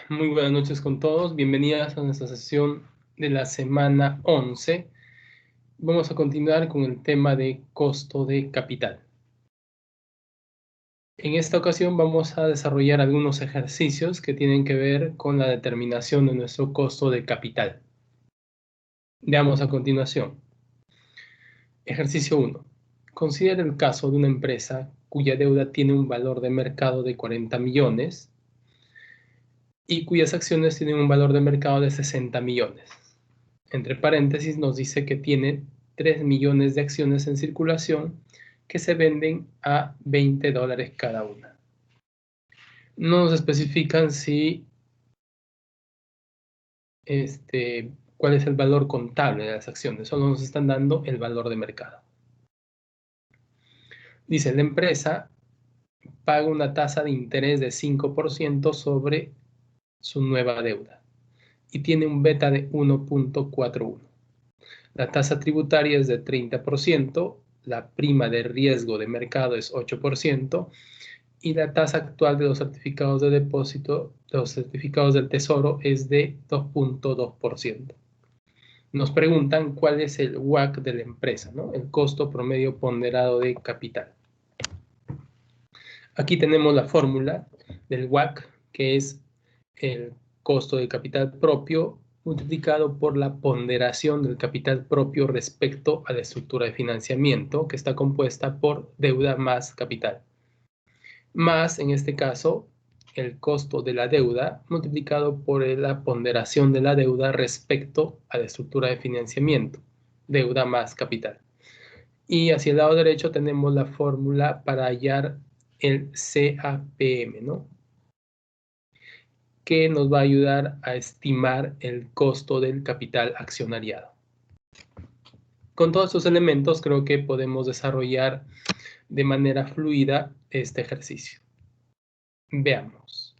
Muy buenas noches con todos. Bienvenidas a nuestra sesión de la semana 11. Vamos a continuar con el tema de costo de capital. En esta ocasión vamos a desarrollar algunos ejercicios que tienen que ver con la determinación de nuestro costo de capital. Veamos a continuación. Ejercicio 1. Considera el caso de una empresa cuya deuda tiene un valor de mercado de 40 millones y cuyas acciones tienen un valor de mercado de 60 millones. Entre paréntesis nos dice que tiene 3 millones de acciones en circulación que se venden a $20 cada una. No nos especifican si cuál es el valor contable de las acciones, solo nos están dando el valor de mercado. Dice, la empresa paga una tasa de interés de 5% sobre su nueva deuda y tiene un beta de 1.41. La tasa tributaria es de 30%, la prima de riesgo de mercado es 8% y la tasa actual de los certificados de depósito, de los certificados del tesoro es de 2.2%. Nos preguntan cuál es el WACC de la empresa, ¿no? El costo promedio ponderado de capital. Aquí tenemos la fórmula del WACC, que es el costo de capital propio multiplicado por la ponderación del capital propio respecto a la estructura de financiamiento, que está compuesta por deuda más capital. Más, en este caso, el costo de la deuda multiplicado por la ponderación de la deuda respecto a la estructura de financiamiento, deuda más capital. Y hacia el lado derecho tenemos la fórmula para hallar el CAPM, ¿no? Que nos va a ayudar a estimar el costo del capital accionariado. Con todos estos elementos creo que podemos desarrollar de manera fluida este ejercicio. Veamos.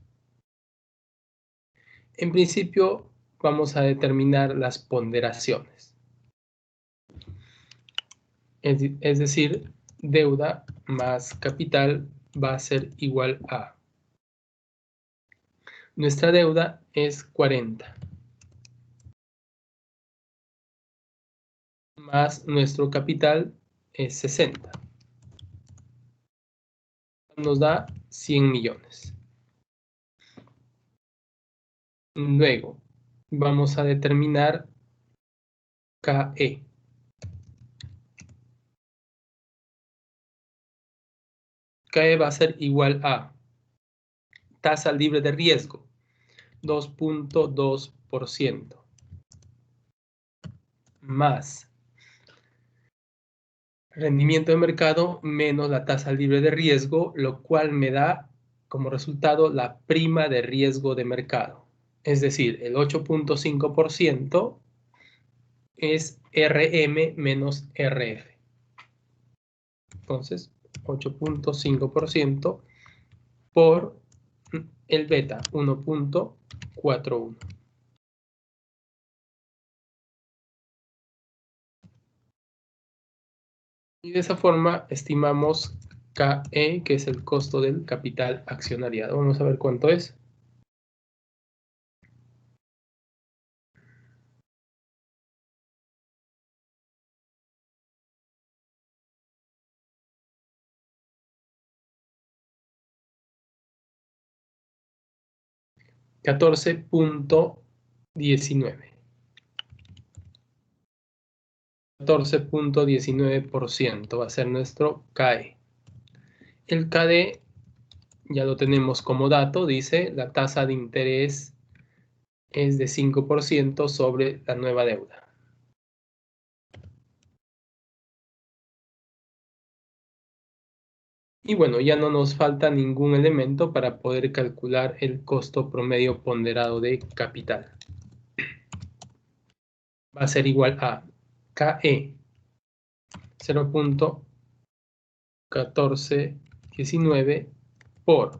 En principio vamos a determinar las ponderaciones. Es decir, deuda más capital va a ser igual a... Nuestra deuda es 40. Más nuestro capital es 60. Nos da 100 millones. Luego vamos a determinar KE. KE va a ser igual a tasa libre de riesgo, 2.2%, más rendimiento de mercado menos la tasa libre de riesgo, lo cual me da como resultado la prima de riesgo de mercado. Es decir, el 8.5% es RM menos RF. Entonces, 8.5% por el beta, 1.41. Y de esa forma estimamos KE, que es el costo del capital accionariado. Vamos a ver cuánto es. $14.19. 14.19% va a ser nuestro KE. El KD ya lo tenemos como dato, dice la tasa de interés es de 5% sobre la nueva deuda. Y bueno, ya no nos falta ningún elemento para poder calcular el costo promedio ponderado de capital. Va a ser igual a KE 0.1419 por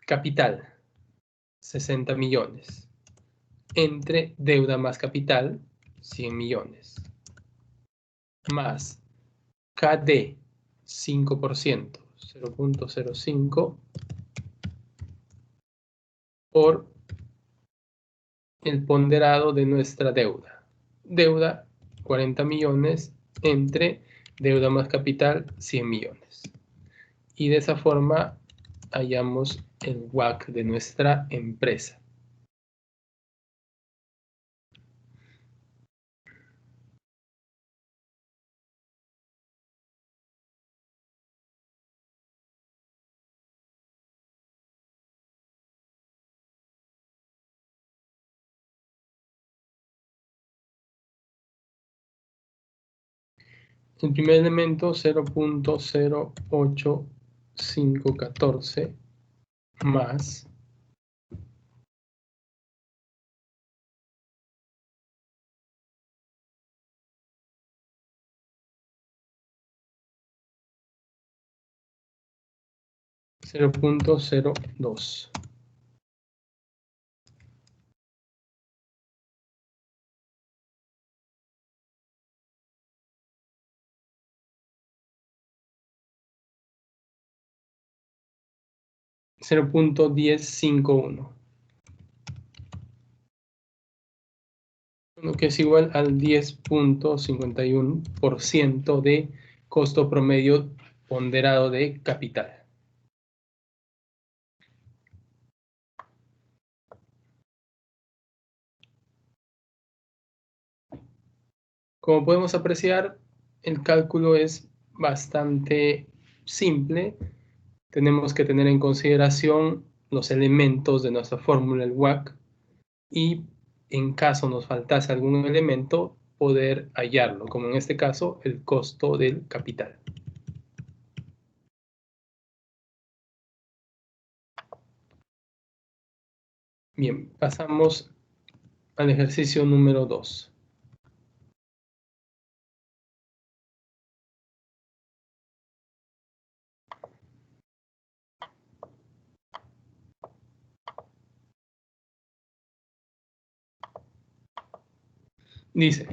capital 60 millones entre deuda más capital 100 millones más KD 5% 0.05 por el ponderado de nuestra deuda. Deuda 40 millones entre deuda más capital 100 millones. Y de esa forma hallamos el WACC de nuestra empresa. El primer elemento 0.08514 más 0.02. $0.1051, lo que es igual al 10.51% de costo promedio ponderado de capital. Como podemos apreciar, el cálculo es bastante simple. Tenemos que tener en consideración los elementos de nuestra fórmula, el WACC, y en caso nos faltase algún elemento, poder hallarlo, como en este caso, el costo del capital. Bien, pasamos al ejercicio número 2. Dice,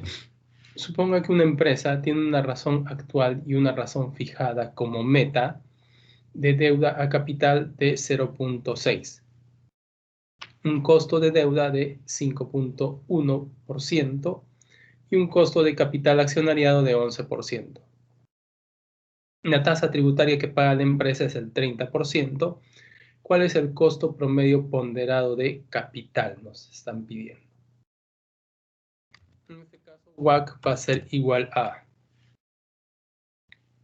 suponga que una empresa tiene una razón actual y una razón fijada como meta de deuda a capital de 0.6, un costo de deuda de 5.1% y un costo de capital accionariado de 11%. La tasa tributaria que paga la empresa es el 30%. ¿Cuál es el costo promedio ponderado de capital? Nos están pidiendo. En este caso, WACC va a ser igual a...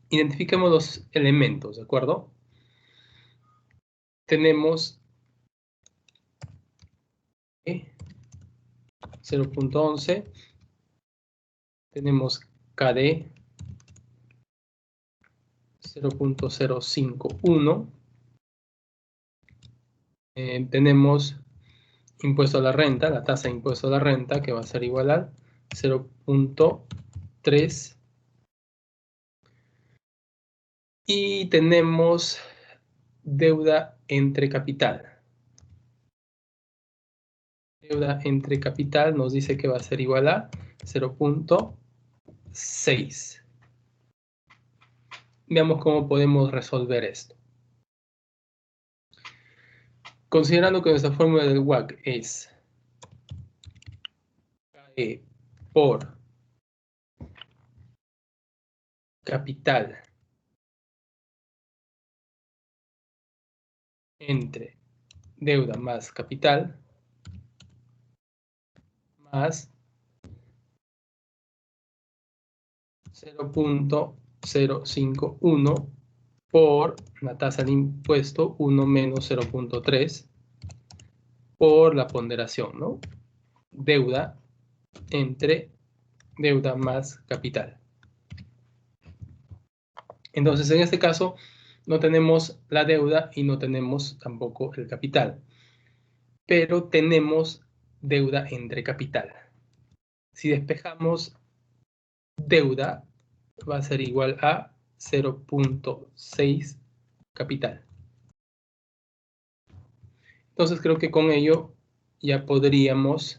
Identifiquemos los elementos, ¿de acuerdo? Tenemos 0.11, tenemos KD 0.051, tenemos impuesto a la renta, la tasa de impuesto a la renta, que va a ser igual a 0.3, y tenemos deuda entre capital. Deuda entre capital nos dice que va a ser igual a 0.6. Veamos cómo podemos resolver esto. Considerando que nuestra fórmula del WACC es KE por capital entre deuda más capital más 0.051 por la tasa de impuesto 1 menos 0.3 por la ponderación, ¿no? Deuda entre deuda más capital. Entonces, en este caso, no tenemos la deuda y no tenemos tampoco el capital, pero tenemos deuda entre capital. Si despejamos deuda, va a ser igual a 0.6 capital. Entonces, creo que con ello ya podríamos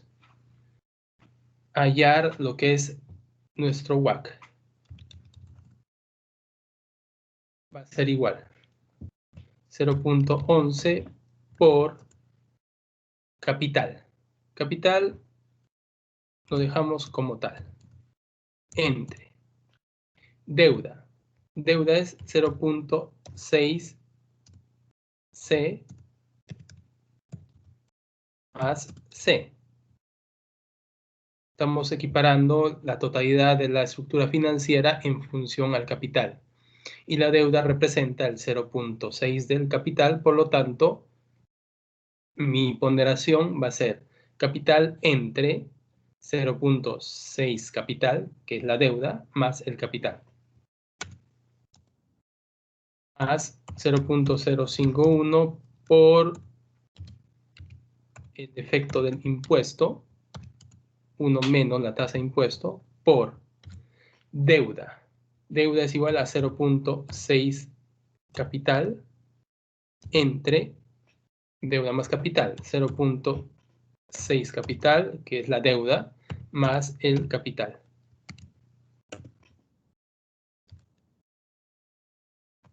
hallar lo que es nuestro WACC. Va a ser igual 0.11 por capital. Capital lo dejamos como tal. Entre deuda. Deuda es 0.6 C más C. Estamos equiparando la totalidad de la estructura financiera en función al capital. Y la deuda representa el 0.6 del capital, por lo tanto, mi ponderación va a ser capital entre 0.6 capital, que es la deuda, más el capital. Más 0.051 por el efecto del impuesto, 1 menos la tasa de impuesto, por deuda. Deuda es igual a 0.6 capital entre deuda más capital, 0.6 capital, que es la deuda, más el capital.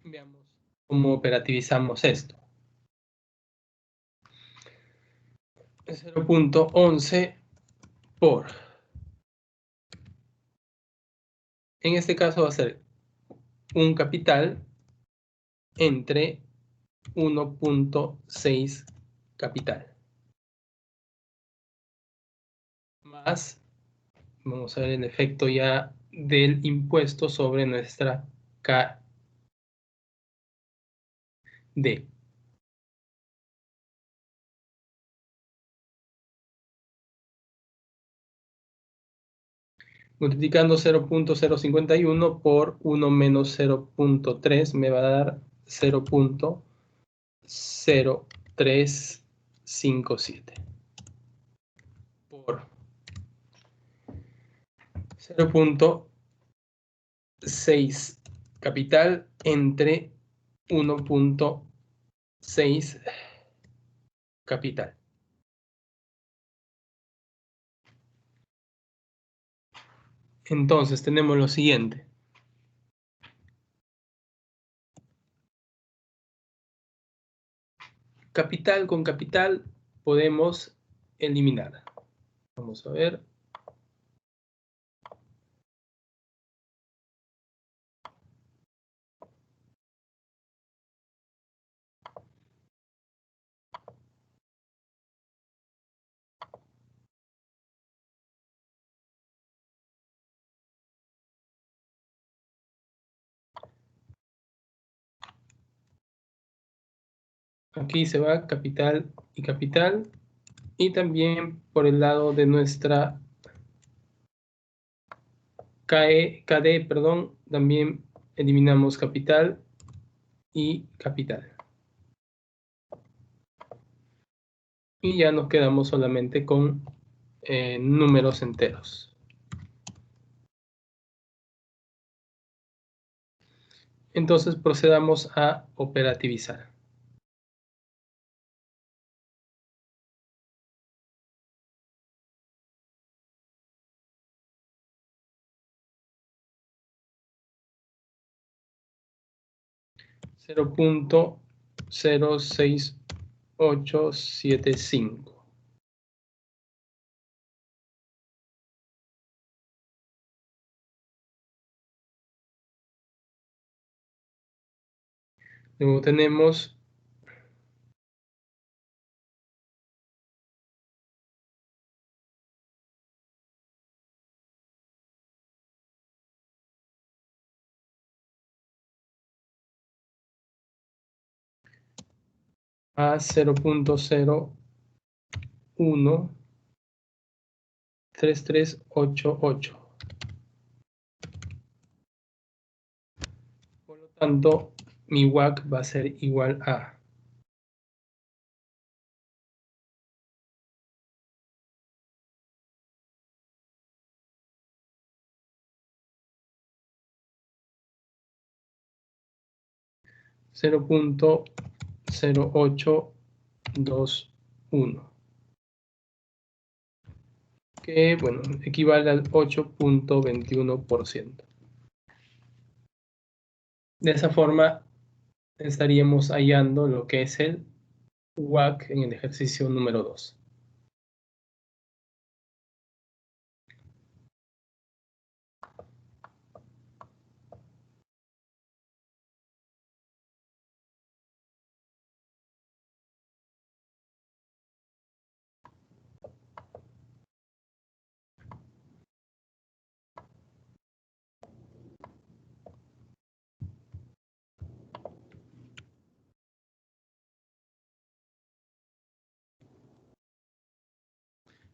Veamos cómo operativizamos esto. 0.11 por. En este caso va a ser un capital entre 1.6 capital. Más, vamos a ver el efecto ya del impuesto sobre nuestra KD. Multiplicando 0.051 por 1 menos 0.3 me va a dar 0.0357 por 0.6 capital entre 1.6 capital. Entonces tenemos lo siguiente. Capital con capital podemos eliminar. Vamos a ver. Aquí se va capital y capital. Y también por el lado de nuestra KD, perdón, también eliminamos capital y capital. Y ya nos quedamos solamente con números enteros. Entonces procedamos a operativizar. $0.06875. Luego tenemos a 0.013388. Por lo tanto, mi WACC va a ser igual a 0.0821, que bueno, equivale al 8.21%. De esa forma estaríamos hallando lo que es el WACC en el ejercicio número 2.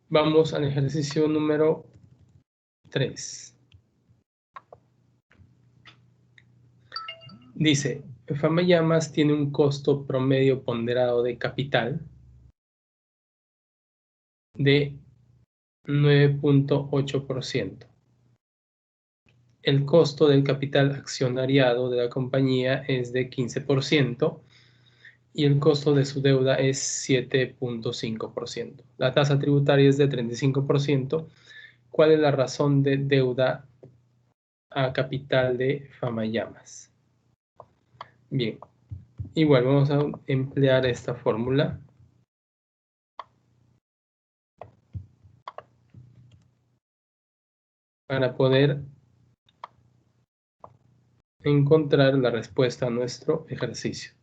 Vamos al ejercicio número 3. Dice, Famayamas tiene un costo promedio ponderado de capital de 9.8%. El costo del capital accionariado de la compañía es de 15% y el costo de su deuda es 7.5%. La tasa tributaria es de 35%. ¿Cuál es la razón de deuda a capital de Famayamas? Bien, igual vamos a emplear esta fórmula para poder encontrar la respuesta a nuestro ejercicio.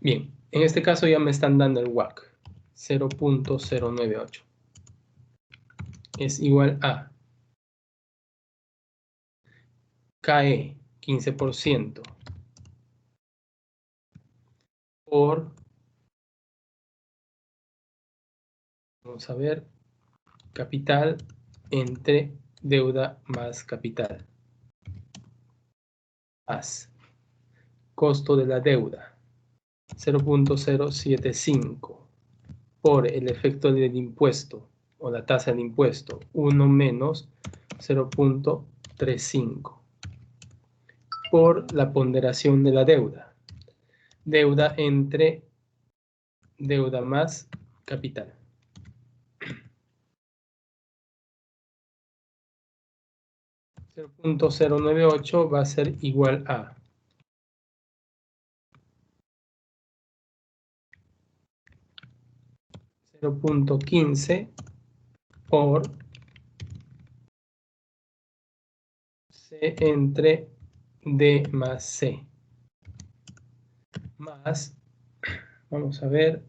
Bien, en este caso ya me están dando el WACC, 0.098. Es igual a KE, 15%, por, vamos a ver, capital entre deuda más capital, más costo de la deuda, 0.075, por el efecto del impuesto, o la tasa del impuesto, 1 menos 0.35, por la ponderación de la deuda, deuda entre deuda más capital. 0.098 va a ser igual a 0.15 por C entre D más C, más, vamos a ver,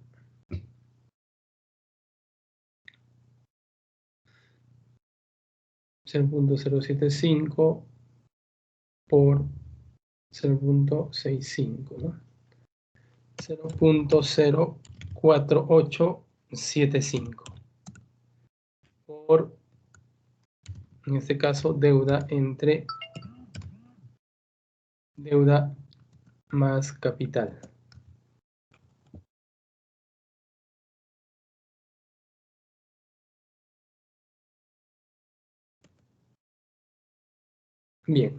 0.075 por 0.65, ¿no? 0.04875 por, en este caso, deuda entre deuda más capital. Bien,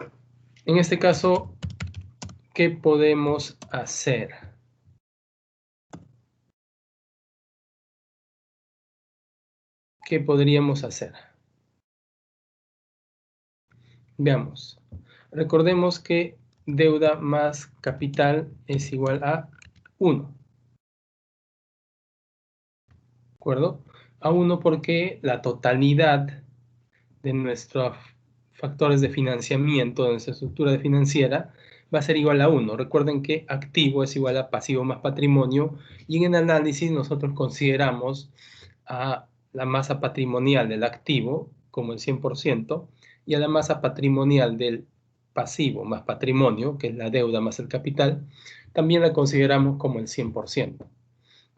en este caso, ¿qué podemos hacer? ¿Qué podríamos hacer? Veamos. Recordemos que deuda más capital es igual a 1. ¿De acuerdo? A 1 porque la totalidad de nuestros factores de financiamiento, de nuestra estructura financiera, va a ser igual a 1. Recuerden que activo es igual a pasivo más patrimonio, y en el análisis nosotros consideramos a la masa patrimonial del activo como el 100% y a la masa patrimonial del pasivo más patrimonio, que es la deuda más el capital, también la consideramos como el 100%.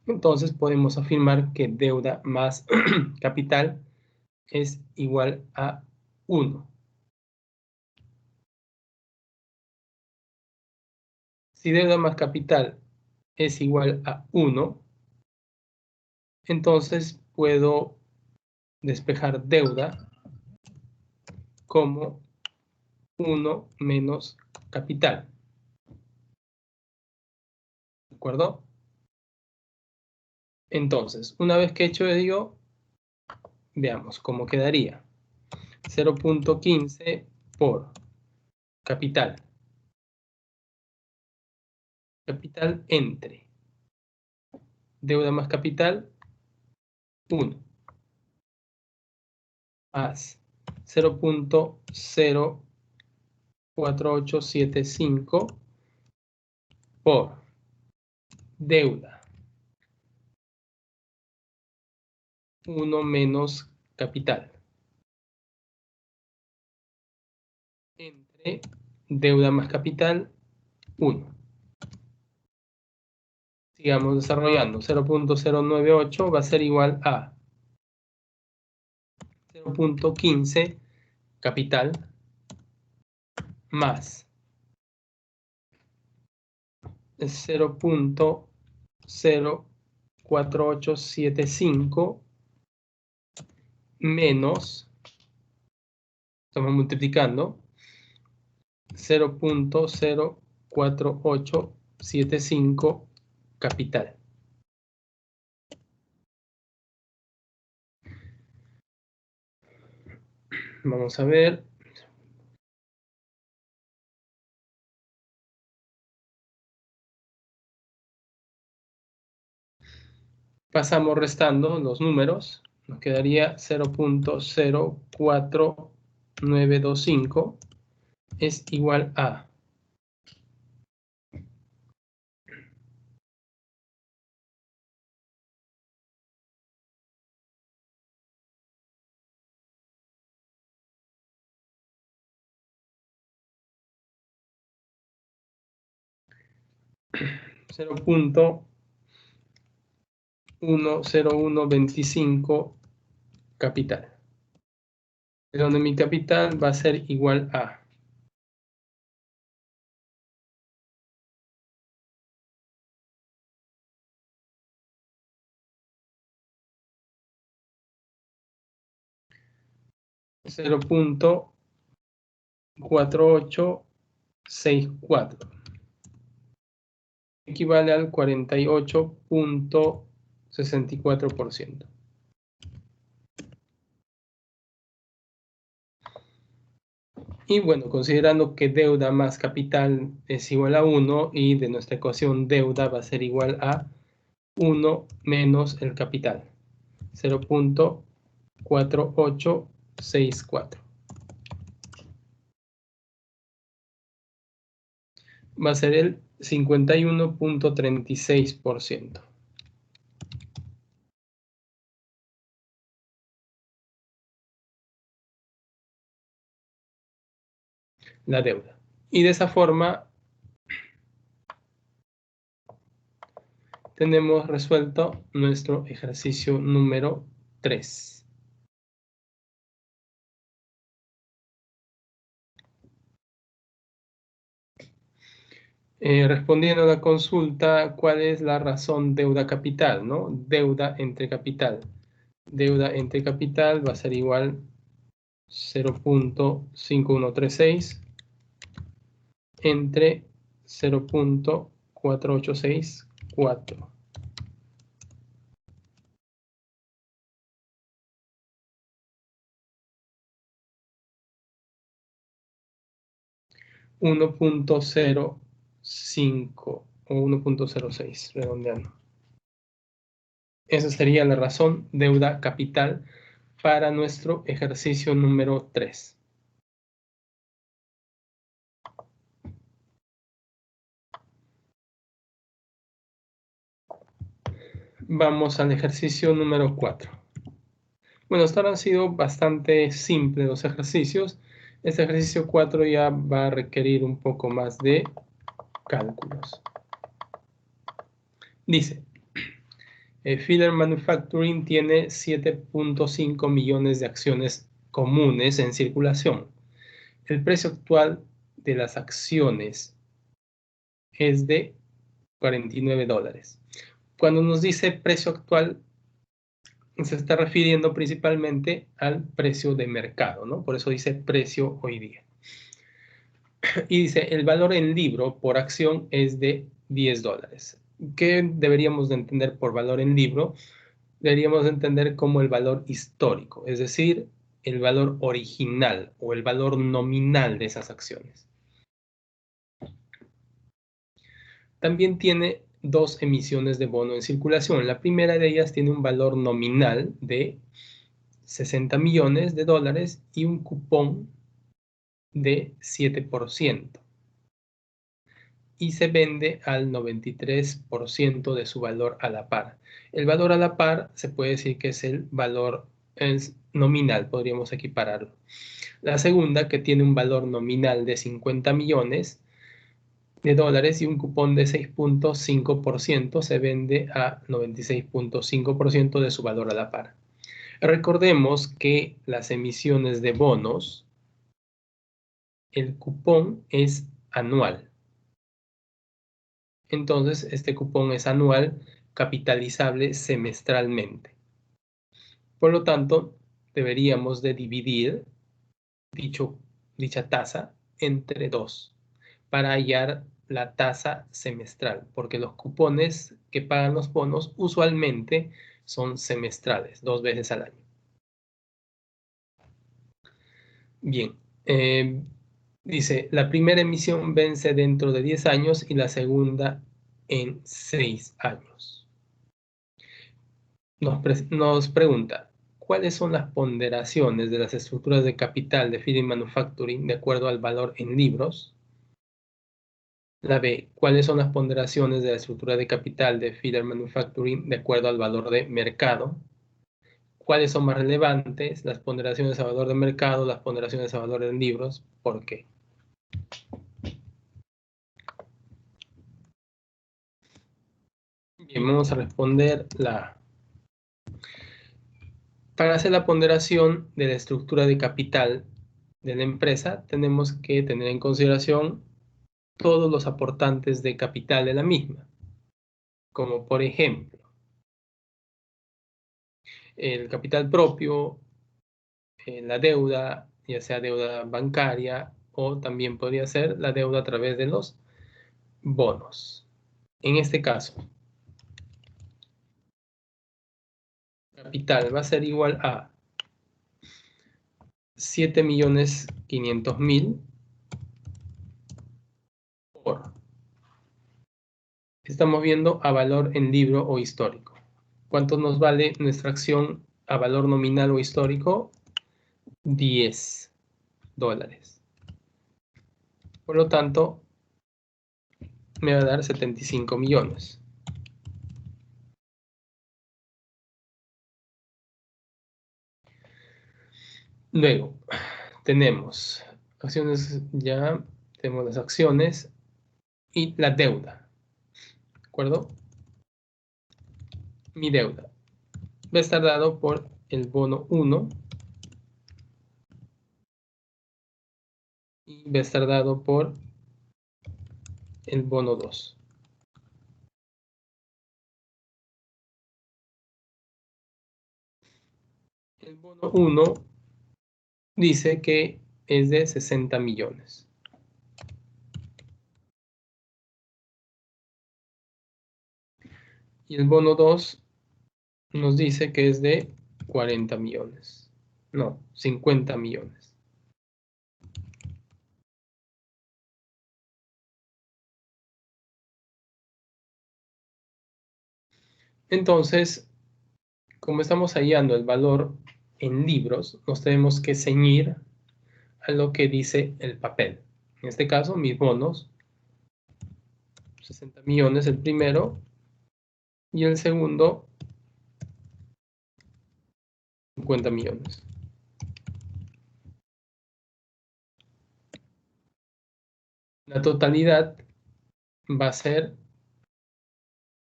Entonces podemos afirmar que deuda más capital es igual a 1. Si deuda más capital es igual a 1, entonces puedo despejar deuda como 1 menos capital. ¿De acuerdo? Entonces, una vez que he hecho ello, veamos cómo quedaría. 0.15 por capital. Capital entre deuda más capital, 1, más 0.04875 por deuda 1 menos capital entre deuda más capital 1. Sigamos desarrollando. 0.098 va a ser igual a 0.15 capital más 0.04875 menos, estamos multiplicando, 0.04875 capital. Vamos a ver. Pasamos restando los números. Nos quedaría 0.04925 es igual a 0.10125 capital. De donde mi capital va a ser igual a 0.4864. Equivale al 48.64%. Y bueno, considerando que deuda más capital es igual a 1 y de nuestra ecuación deuda va a ser igual a 1 menos el capital, 0.4864. Va a ser el 51.36%. La deuda. Y de esa forma tenemos resuelto nuestro ejercicio número 3. Respondiendo a la consulta, ¿cuál es la razón deuda capital, ¿no? Deuda entre capital. Deuda entre capital va a ser igual 0.5136 entre 0.4864. 1.05 o 1.06, redondeando. Esa sería la razón deuda capital para nuestro ejercicio número 3. Vamos al ejercicio número 4. Bueno, hasta ahora han sido bastante simples los ejercicios. Este ejercicio 4 ya va a requerir un poco más de cálculos. Dice, Filler Manufacturing tiene 7.5 millones de acciones comunes en circulación. El precio actual de las acciones es de $49. Cuando nos dice precio actual, se está refiriendo principalmente al precio de mercado, ¿no? Por eso dice precio hoy día. Y dice, el valor en libro por acción es de $10. ¿Qué deberíamos de entender por valor en libro? Deberíamos de entender como el valor histórico, es decir, el valor original o el valor nominal de esas acciones. también tiene dos emisiones de bono en circulación. La primera de ellas tiene un valor nominal de 60 millones de dólares y un cupón de 7%. Y se vende al 93% de su valor a la par. El valor a la par se puede decir que es el valor nominal, podríamos equipararlo. La segunda, que tiene un valor nominal de 50 millones de dólares y un cupón de 6.5%, se vende a 96.5% de su valor a la par. Recordemos que las emisiones de bonos, el cupón es anual. Entonces, este cupón es anual, capitalizable semestralmente. Por lo tanto, deberíamos de dividir dicha tasa entre 2 para hallar la tasa semestral, porque los cupones que pagan los bonos usualmente son semestrales, 2 veces al año. Bien, dice, la primera emisión vence dentro de 10 años y la segunda en 6 años. Nos pregunta, ¿cuáles son las ponderaciones de las estructuras de capital de Feed Manufacturing de acuerdo al valor en libros? La B, ¿cuáles son las ponderaciones de la estructura de capital de Feeder Manufacturing de acuerdo al valor de mercado? ¿Cuáles son más relevantes? Las ponderaciones a valor de mercado, las ponderaciones a valor en libros. ¿Por qué? Bien, vamos a responder la A. Para hacer la ponderación de la estructura de capital de la empresa, tenemos que tener en consideración todos los aportantes de capital de la misma, como por ejemplo, el capital propio, la deuda, ya sea deuda bancaria o también podría ser la deuda a través de los bonos. En este caso, capital va a ser igual a 7.500.000 por, estamos viendo a valor en libro o histórico. ¿Cuánto nos vale nuestra acción a valor nominal o histórico? 10 dólares. Por lo tanto, me va a dar 75 millones. Luego, tenemos acciones, ya tenemos las acciones y la deuda. ¿De acuerdo? Mi deuda va a estar dado por el bono 1 y va a estar dado por el bono 2. El bono 1 dice que es de 60 millones. Y el bono 2 nos dice que es de 40 millones. No, 50 millones. Entonces, como estamos hallando el valor en libros, nos tenemos que ceñir a lo que dice el papel. En este caso, mis bonos, 60 millones el primero, y el segundo, 50 millones. La totalidad va a ser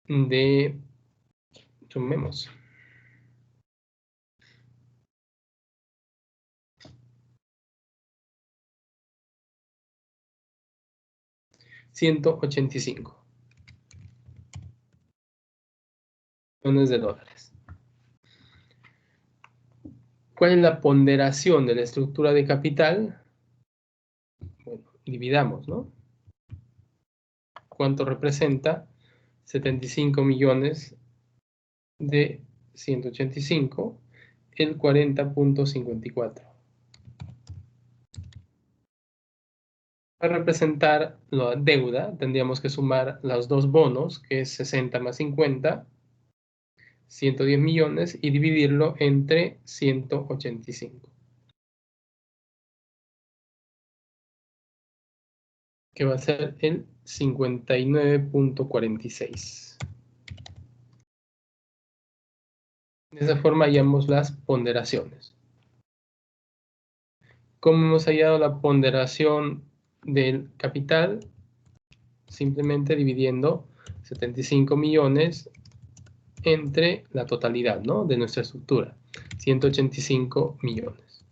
de, sumemos, 185 millones de dólares. ¿Cuál es la ponderación de la estructura de capital? Bueno, dividamos, ¿no? ¿Cuánto representa? 75 millones de 185, el 40.54. Para representar la deuda, tendríamos que sumar los dos bonos, que es 60 más 50, 110 millones, y dividirlo entre 185, que va a ser el 59.46. De esa forma hallamos las ponderaciones. ¿Cómo hemos hallado la ponderación del capital? Simplemente dividiendo 75 millones entre la totalidad, ¿no?, de nuestra estructura, 185 millones.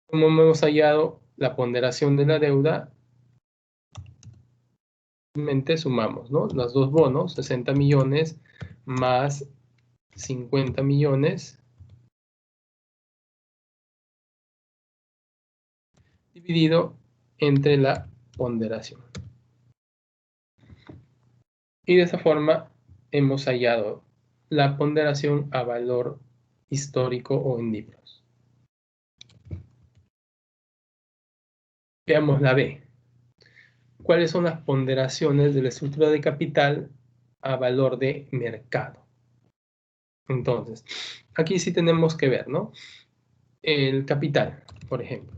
¿Cómo hemos hallado la ponderación de la deuda? Simplemente sumamos, ¿no?, los dos bonos, 60 millones más 50 millones, dividido entre la ponderación. Y de esa forma hemos hallado la ponderación a valor histórico o en libros. Veamos la B. ¿Cuáles son las ponderaciones de la estructura de capital a valor de mercado? Entonces, aquí sí tenemos que ver, ¿no? El capital, por ejemplo.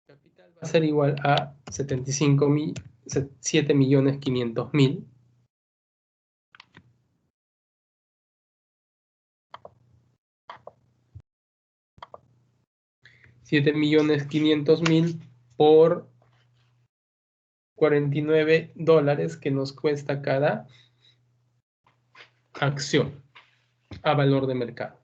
El capital va a ser igual a 7.500.000 7.500.000 por $49 que nos cuesta cada acción a valor de mercado.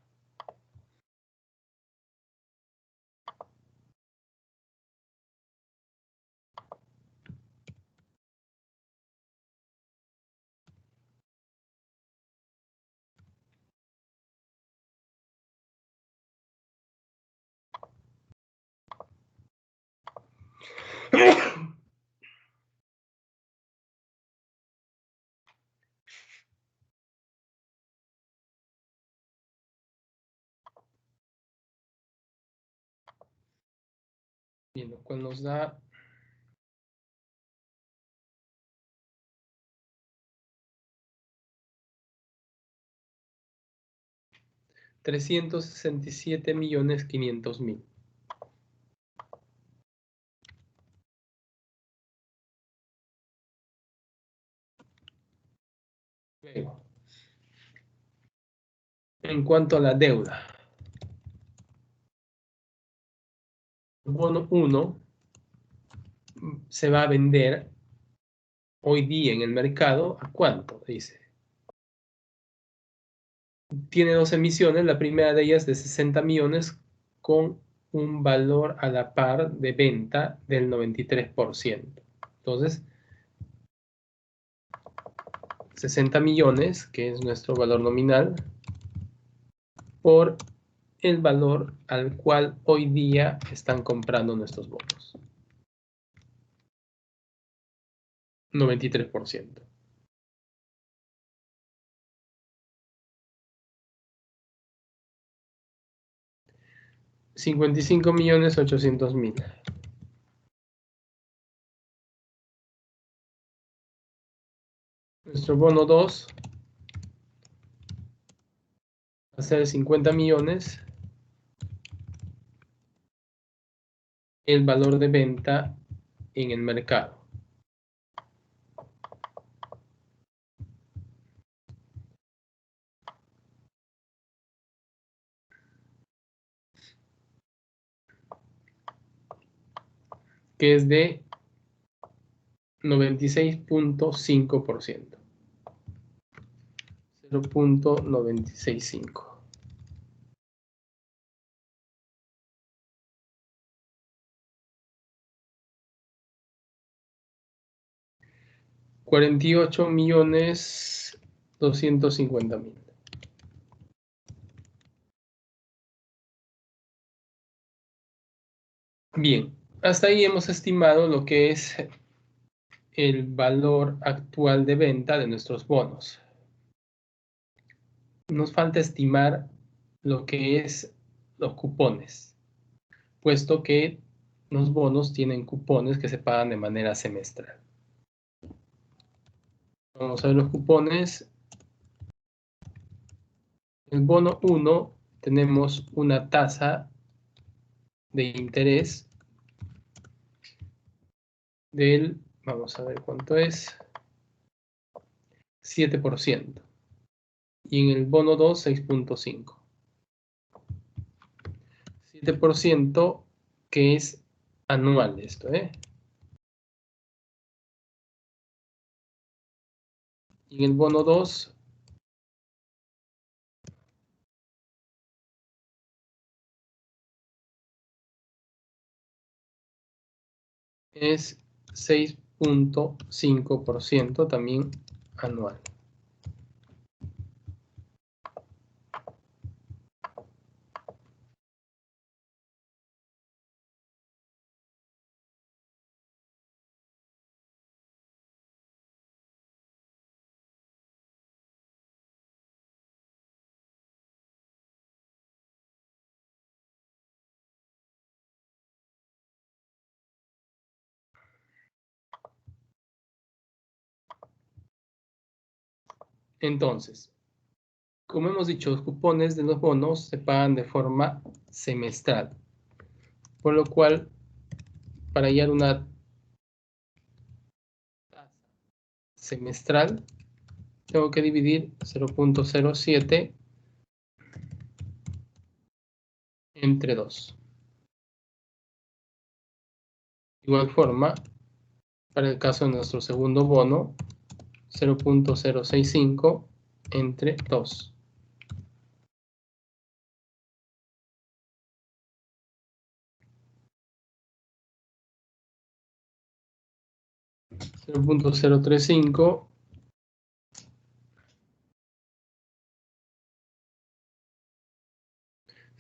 Bien, lo cual nos da 367.500.000. Luego, en cuanto a la deuda, el bono 1 se va a vender hoy día en el mercado, ¿a cuánto? Dice. Tiene dos emisiones, la primera de ellas de 60 millones con un valor a la par de venta del 93%. Entonces, 60 millones, que es nuestro valor nominal, por el valor al cual hoy día están comprando nuestros bonos. 93%. $55.800.000. Nuestro bono 2 va a ser 50 millones. El valor de venta en el mercado. Que es de 96.5%. 0.965. $48.250.000. Bien, hasta ahí hemos estimado lo que es el valor actual de venta de nuestros bonos. Nos falta estimar lo que es los cupones, puesto que los bonos tienen cupones que se pagan de manera semestral. Vamos a ver los cupones. El bono 1 tenemos una tasa de interés del, vamos a ver cuánto es, 7%. Y en el bono 2, 6.5. 7% que es anual esto, ¿eh? Y en el bono 2 es 6.5% también anual. Entonces, como hemos dicho, los cupones de los bonos se pagan de forma semestral, por lo cual, para hallar una tasa semestral, tengo que dividir 0.07 entre 2. De igual forma, para el caso de nuestro segundo bono, 0.065 entre 2. Cero punto cero tres cinco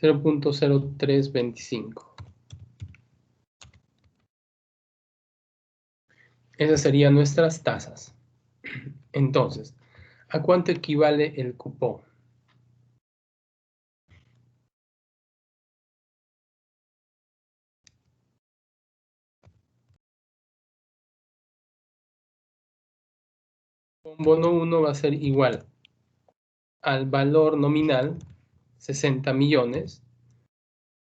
$0.0325. Esas serían nuestras tasas. Entonces, ¿a cuánto equivale el cupón? Un bono 1 va a ser igual al valor nominal, 60 millones,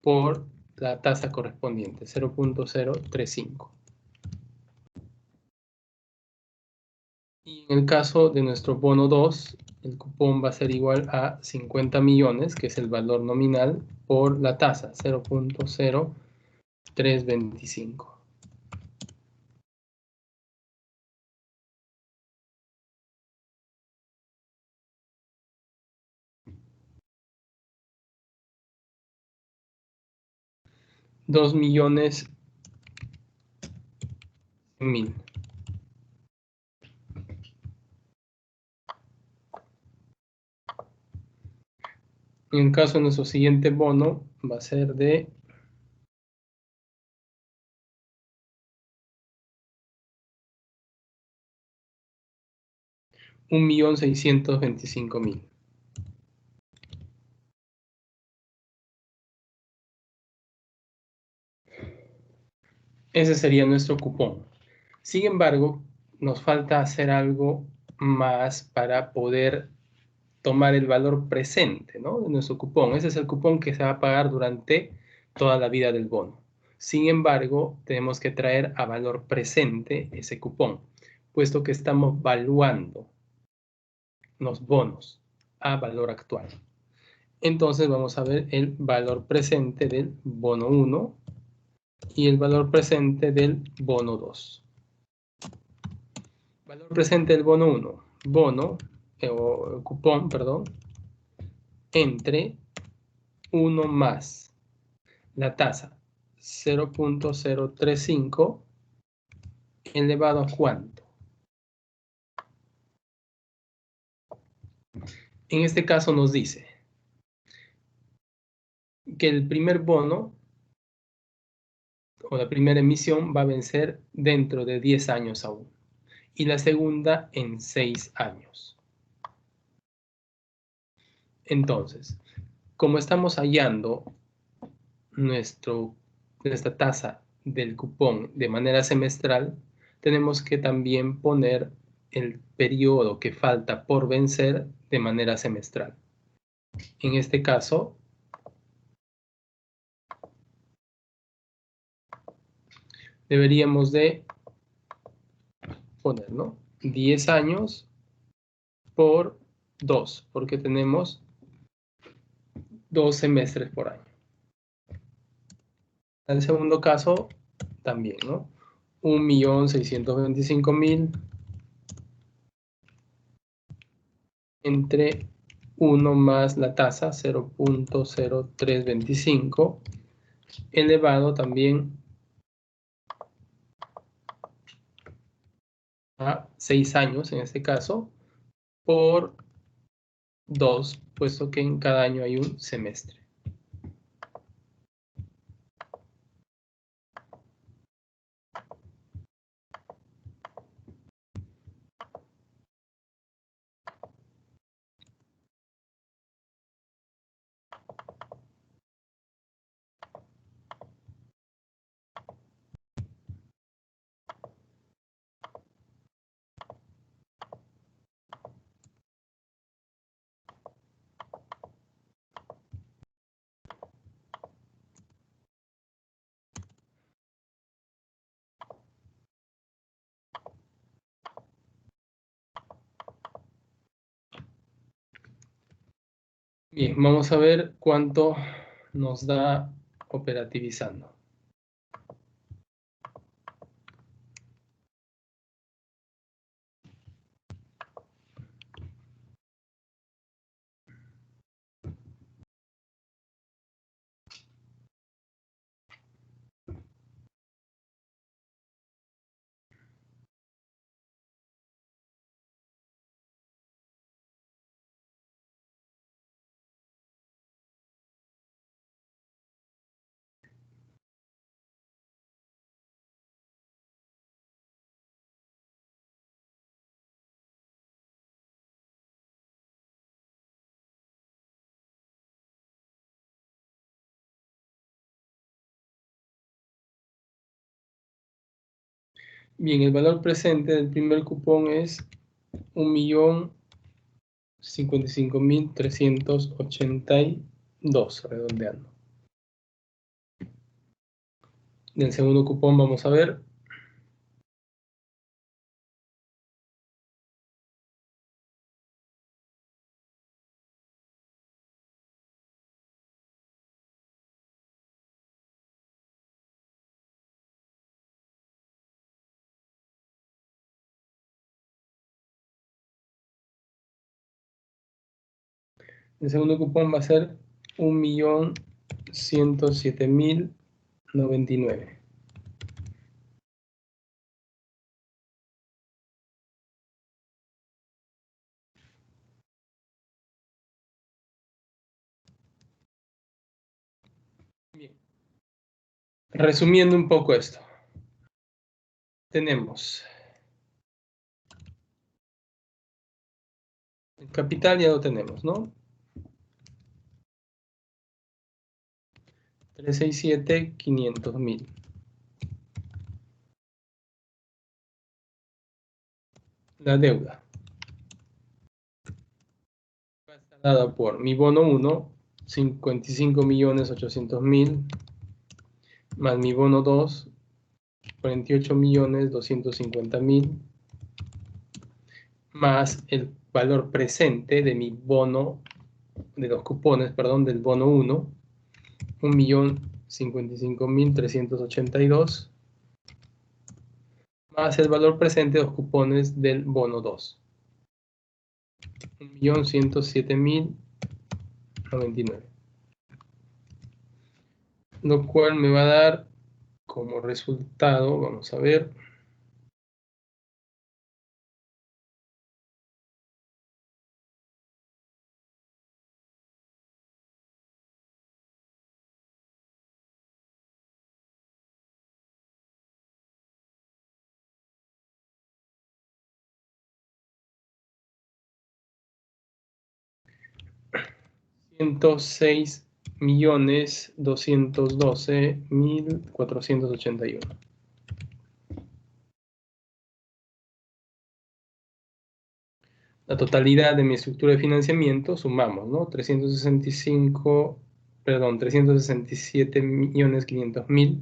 por la tasa correspondiente, 0.035. Y en el caso de nuestro bono 2, el cupón va a ser igual a 50 millones, que es el valor nominal, por la tasa, 0.0325. $2.100.000. En el caso de nuestro siguiente bono, va a ser de $1.625.000. Ese sería nuestro cupón. Sin embargo, nos falta hacer algo más para poder tomar el valor presente, ¿no?, de nuestro cupón. Ese es el cupón que se va a pagar durante toda la vida del bono. Sin embargo, tenemos que traer a valor presente ese cupón, puesto que estamos valuando los bonos a valor actual. Entonces vamos a ver el valor presente del bono 1 y el valor presente del bono 2. Valor presente del bono 1, bono, o cupón, perdón, entre 1 más la tasa 0.035 elevado a ¿cuánto? En este caso nos dice que el primer bono o la primera emisión va a vencer dentro de 10 años aún y la segunda en 6 años. Entonces, como estamos hallando nuestra tasa del cupón de manera semestral, tenemos que también poner el periodo que falta por vencer de manera semestral. En este caso, deberíamos de poner, ¿no? 10 años por 2, porque tenemos 2 semestres por año. En el segundo caso, también, ¿no? 1.625.000 entre 1 más la tasa, 0.0325, elevado también a 6 años, en este caso, por 2, puesto que en cada año hay un semestre. Bien, vamos a ver cuánto nos da operativizando. Bien, el valor presente del primer cupón es 1.055.382, redondeando. Del segundo cupón vamos a ver. El segundo cupón va a ser 1.107.099. Bien. Resumiendo un poco esto, tenemos el capital, ya lo tenemos, ¿no? 367.500.000. La deuda va a estar dada por mi bono 1, 55.800.000, más mi bono 2, 48.250.000, más el valor presente de mi bono, de los cupones, perdón, del bono 1, 1.055.382, más el valor presente de los cupones del bono 2, 1.107.099, lo cual me va a dar como resultado, vamos a ver, $106 363.212.481. La totalidad de mi estructura de financiamiento, sumamos, ¿no? 367.500.000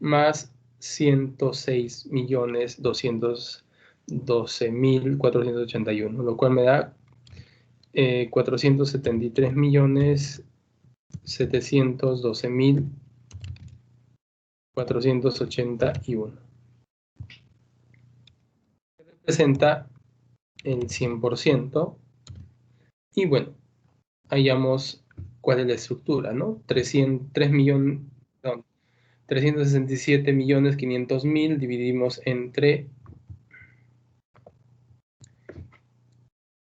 más 106.212.481, lo cual me da 473.712.481. Representa el 100%. Y bueno, hallamos cuál es la estructura, ¿no? 367.500.000 dividimos entre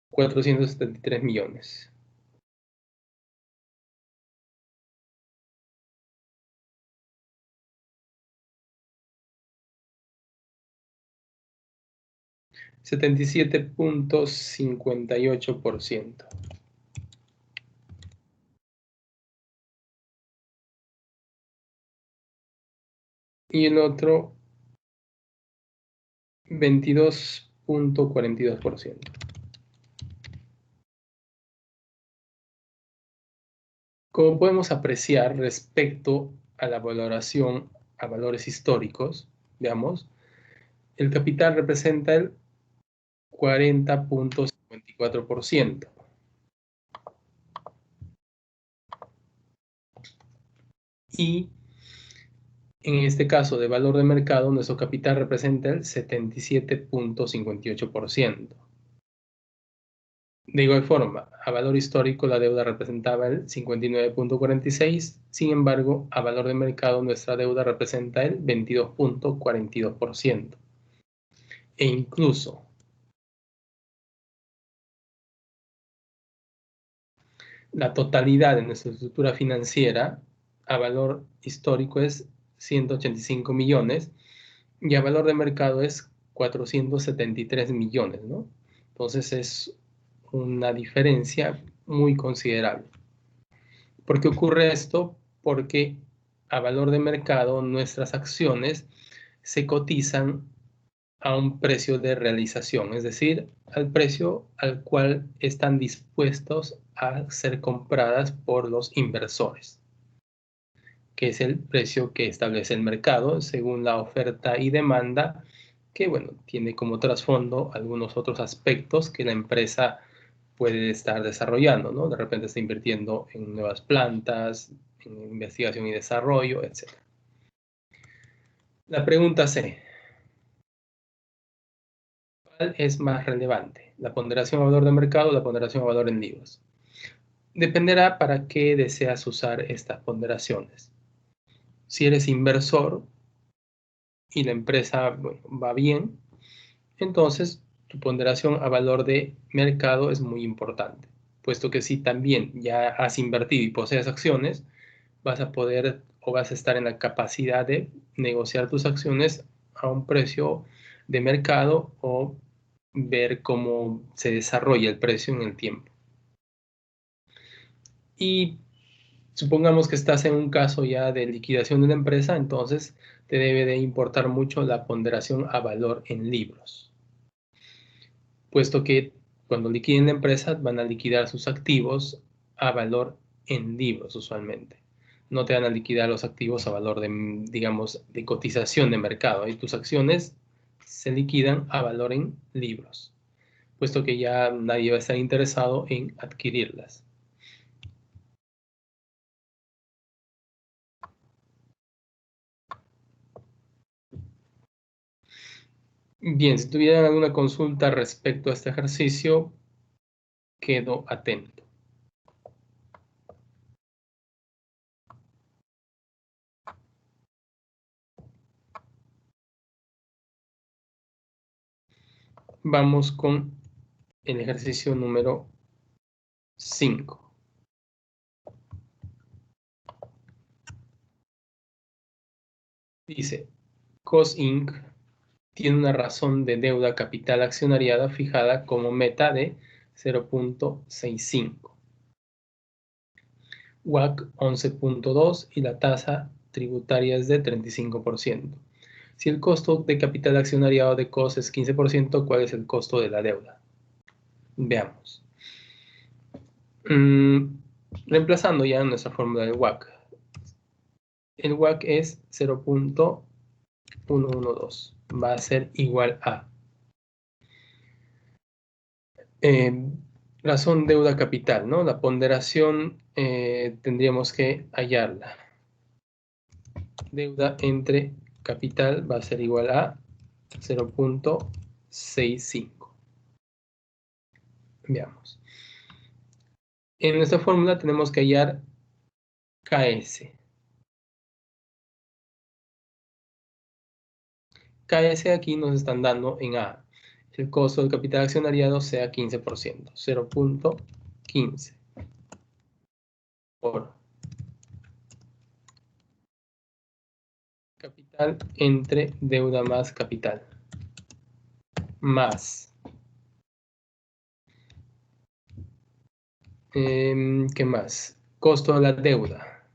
473 millones. %77.58%. Y el otro 22.42%. Como podemos apreciar respecto a la valoración a valores históricos, veamos, el capital representa el 40.54%. Y en este caso de valor de mercado, nuestro capital representa el 77.58%. De igual forma, a valor histórico la deuda representaba el 59.46%, sin embargo, a valor de mercado nuestra deuda representa el 22.42%. E incluso la totalidad de nuestra estructura financiera a valor histórico es 185 millones y a valor de mercado es 473 millones, ¿no? Entonces es una diferencia muy considerable. ¿Por qué ocurre esto? Porque a valor de mercado nuestras acciones se cotizan a un precio de realización, es decir, al precio al cual están dispuestos a ser compradas por los inversores, que es el precio que establece el mercado según la oferta y demanda, que bueno, tiene como trasfondo algunos otros aspectos que la empresa puede estar desarrollando, ¿no? De repente está invirtiendo en nuevas plantas, en investigación y desarrollo, etc. La pregunta C, ¿cuál es más relevante? ¿La ponderación a valor de mercado o la ponderación a valor en libros? Dependerá para qué deseas usar estas ponderaciones. Si eres inversor y la empresa va bien, entonces tu ponderación a valor de mercado es muy importante, puesto que si también ya has invertido y posees acciones, vas a poder o vas a estar en la capacidad de negociar tus acciones a un precio de mercado o ver cómo se desarrolla el precio en el tiempo. Y supongamos que estás en un caso ya de liquidación de una empresa, entonces te debe de importar mucho la ponderación a valor en libros, puesto que cuando liquiden la empresa van a liquidar sus activos a valor en libros usualmente. No te van a liquidar los activos a valor de, digamos, de cotización de mercado. Y tus acciones se liquidan a valor en libros, puesto que ya nadie va a estar interesado en adquirirlas. Bien, si tuvieran alguna consulta respecto a este ejercicio, quedo atento. Vamos con el ejercicio número 5. Dice, COS Inc. tiene una razón de deuda capital accionariada fijada como meta de 0.65. WACC 11.2 y la tasa tributaria es de 35%. Si el costo de capital accionariado de COS es 15%, ¿cuál es el costo de la deuda? Veamos. Reemplazando ya nuestra fórmula del WACC. El WACC es 0.112. Va a ser igual a razón deuda capital, ¿no? La ponderación tendríamos que hallarla. Deuda entre capital va a ser igual a 0.65. Veamos. En nuestra fórmula tenemos que hallar KS. KS aquí nos están dando en A. El costo del capital accionariado sea 15%. 0.15 por capital entre deuda más capital. Más. ¿Qué más? Costo de la deuda.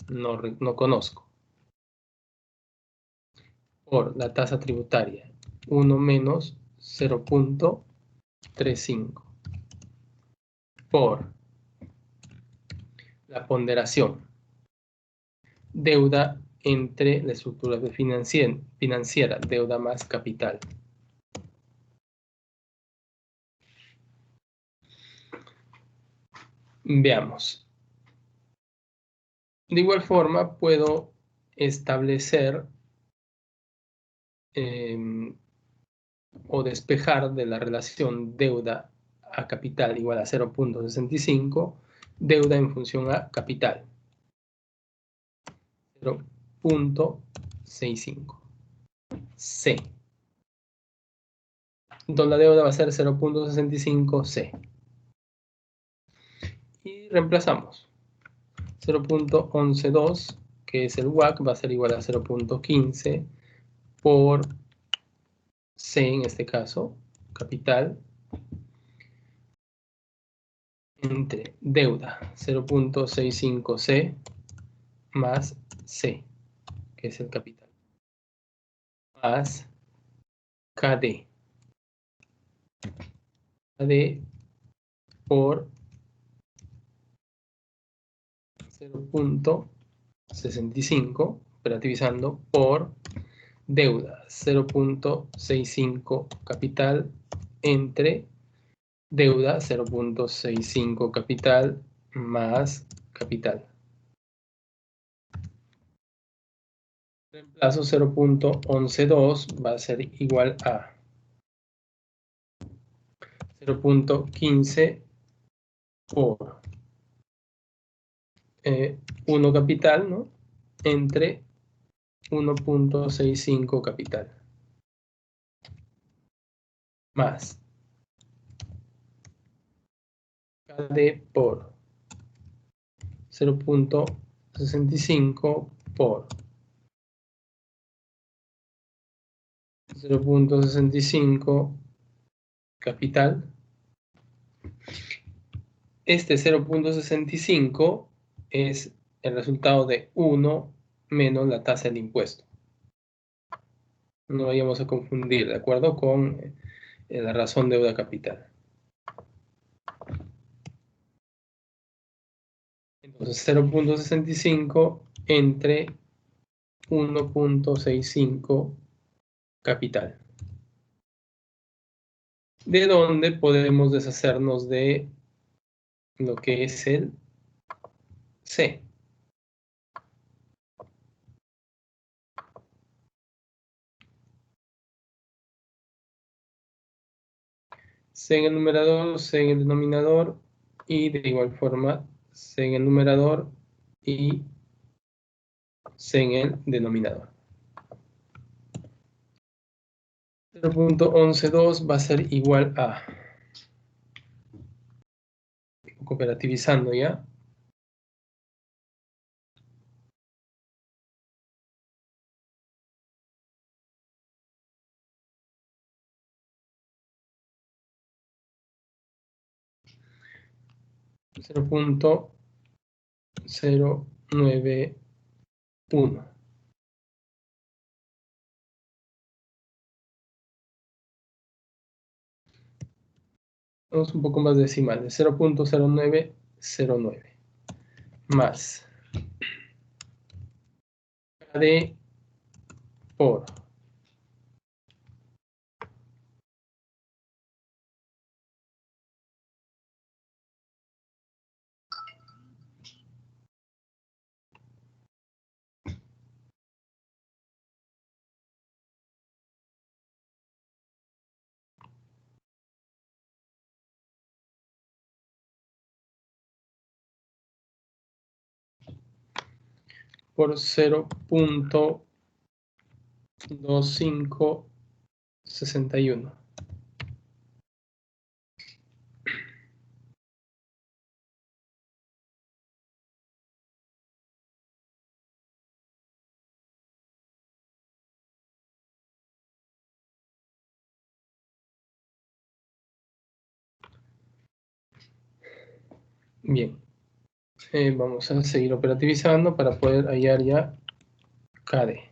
No conozco. Por la tasa tributaria. 1 menos 0.35. Por la ponderación. Deuda entre la estructura financiera. Deuda más capital. Veamos. De igual forma, puedo establecer o despejar de la relación deuda a capital igual a 0.65, deuda en función a capital. 0.65. C. Entonces la deuda va a ser 0.65 C. Y reemplazamos. 0.112, que es el WACC, va a ser igual a 0.15 por C en este caso, capital, entre deuda 0.65C más C, que es el capital, más KD. KD por 0.65, operativizando, por deuda 0.65 capital entre deuda 0.65 capital más capital. Reemplazo 0.112 va a ser igual a 0.15 por 1 capital, ¿no? Entre 1.65 capital. Más KD por 0.65 por 0.65 capital. Este 0.65 es el resultado de 1 menos la tasa del impuesto. No vayamos a confundir, ¿de acuerdo? Con la razón deuda capital. Entonces 0.65 entre 1.65 capital. De donde podemos deshacernos de lo que es el C. C en el numerador, C en el denominador y de igual forma C en el numerador y C en el denominador. 0.112 va a ser igual a, cooperativizando ya, 0.091. Vamos un poco más decimales, 0.0909 más KD por por 0.2561. Bien, vamos a seguir operativizando para poder hallar ya KD.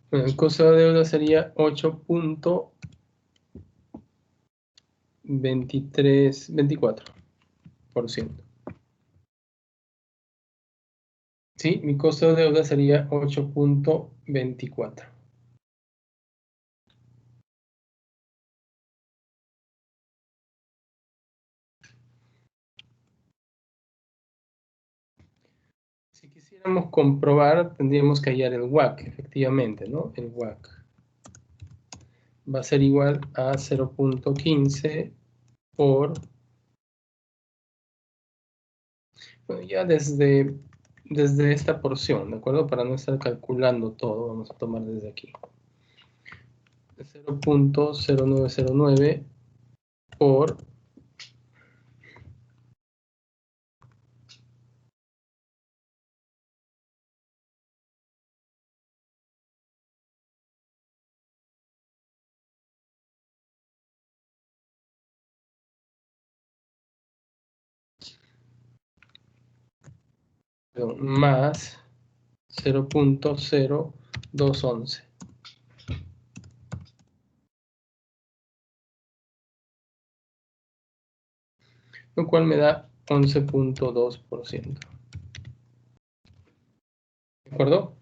Bueno, el costo de deuda sería 8.24%. Sí, mi costo de deuda sería 8.24. Si quisiéramos comprobar, tendríamos que hallar el WACC, efectivamente, ¿no? El WACC va a ser igual a 0.15 por... Bueno, ya desde esta porción, ¿de acuerdo? Para no estar calculando todo, vamos a tomar desde aquí. 0.0909 por 0.0 más 0.0211. Lo cual me da 11.2%. ¿De acuerdo?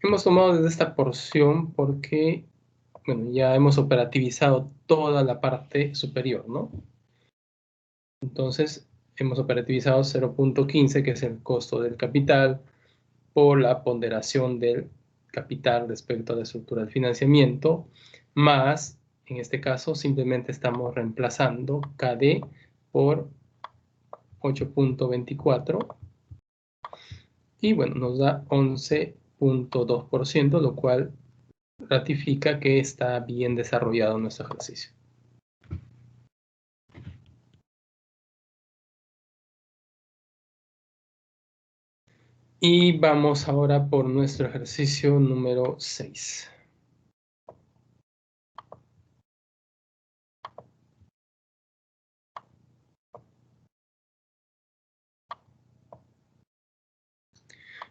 Hemos tomado desde esta porción porque, bueno, ya hemos operativizado toda la parte superior, ¿no? Entonces, hemos operativizado 0.15, que es el costo del capital, por la ponderación del capital respecto a la estructura del financiamiento, más, en este caso, simplemente estamos reemplazando KD por 8.24 y bueno, nos da 11.2%, lo cual ratifica que está bien desarrollado nuestro ejercicio. Y vamos ahora por nuestro ejercicio número 6.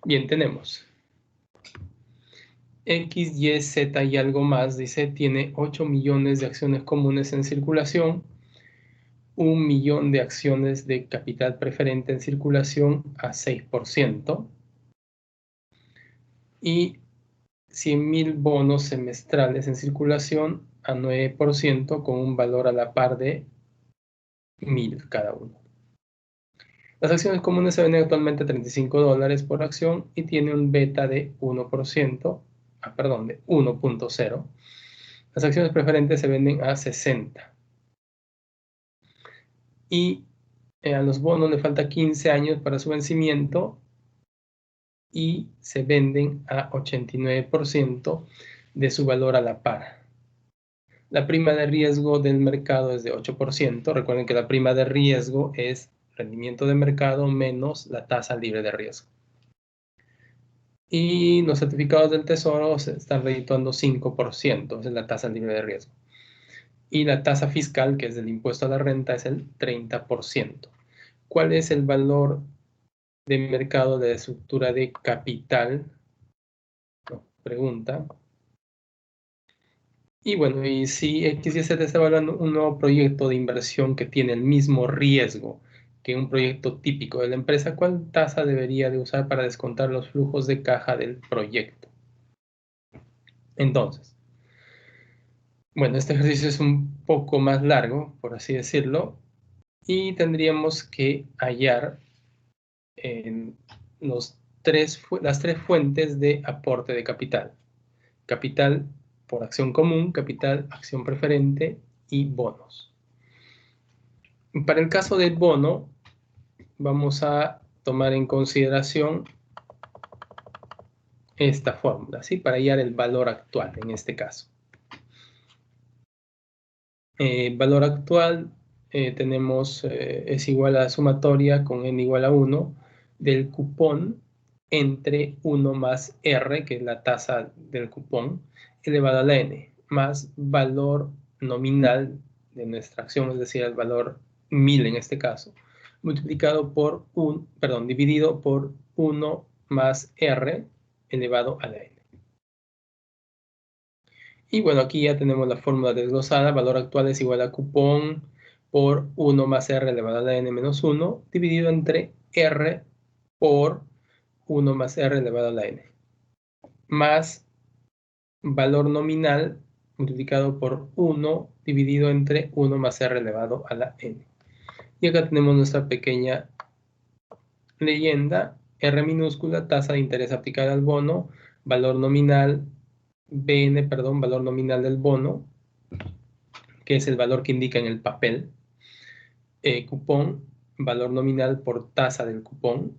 Bien, tenemos X, Y, Z y algo más, dice, tiene 8 millones de acciones comunes en circulación, 1 millón de acciones de capital preferente en circulación a 6%, y 100.000 bonos semestrales en circulación a 9% con un valor a la par de 1.000 cada uno. Las acciones comunes se venden actualmente a $35 por acción y tiene un beta de 1%, de 1.0. Las acciones preferentes se venden a 60. Y a los bonos le falta 15 años para su vencimiento y se venden a 89% de su valor a la par. La prima de riesgo del mercado es de 8%. Recuerden que la prima de riesgo es rendimiento de mercado menos la tasa libre de riesgo. Y los certificados del Tesoro se están redituando 5%, esa es la tasa libre de riesgo. Y la tasa fiscal, que es el impuesto a la renta, es el 30%. ¿Cuál es el valor de mercado de estructura de capital? Pregunta. Y bueno, y si quisiese estar evaluando un nuevo proyecto de inversión que tiene el mismo riesgo que un proyecto típico de la empresa, ¿cuál tasa debería de usar para descontar los flujos de caja del proyecto? Entonces, bueno, este ejercicio es un poco más largo, por así decirlo, y tendríamos que hallar las tres fuentes de aporte de capital. Capital por acción común, capital, acción preferente y bonos. Para el caso del bono, vamos a tomar en consideración esta fórmula, ¿sí? Para hallar el valor actual en este caso. Valor actual tenemos, es igual a la sumatoria con n igual a 1 del cupón entre 1 más r, que es la tasa del cupón, elevado a la n, más valor nominal de nuestra acción, es decir, el valor 1000 en este caso, multiplicado por dividido por 1 más r elevado a la n. Y bueno, aquí ya tenemos la fórmula desglosada. Valor actual es igual a cupón por 1 más r elevado a la n menos 1, dividido entre r por 1 más r elevado a la n, más valor nominal multiplicado por 1 dividido entre 1 más r elevado a la n. Y acá tenemos nuestra pequeña leyenda. R minúscula, tasa de interés aplicada al bono, valor nominal, valor nominal del bono, que es el valor que indica en el papel, cupón, valor nominal por tasa del cupón,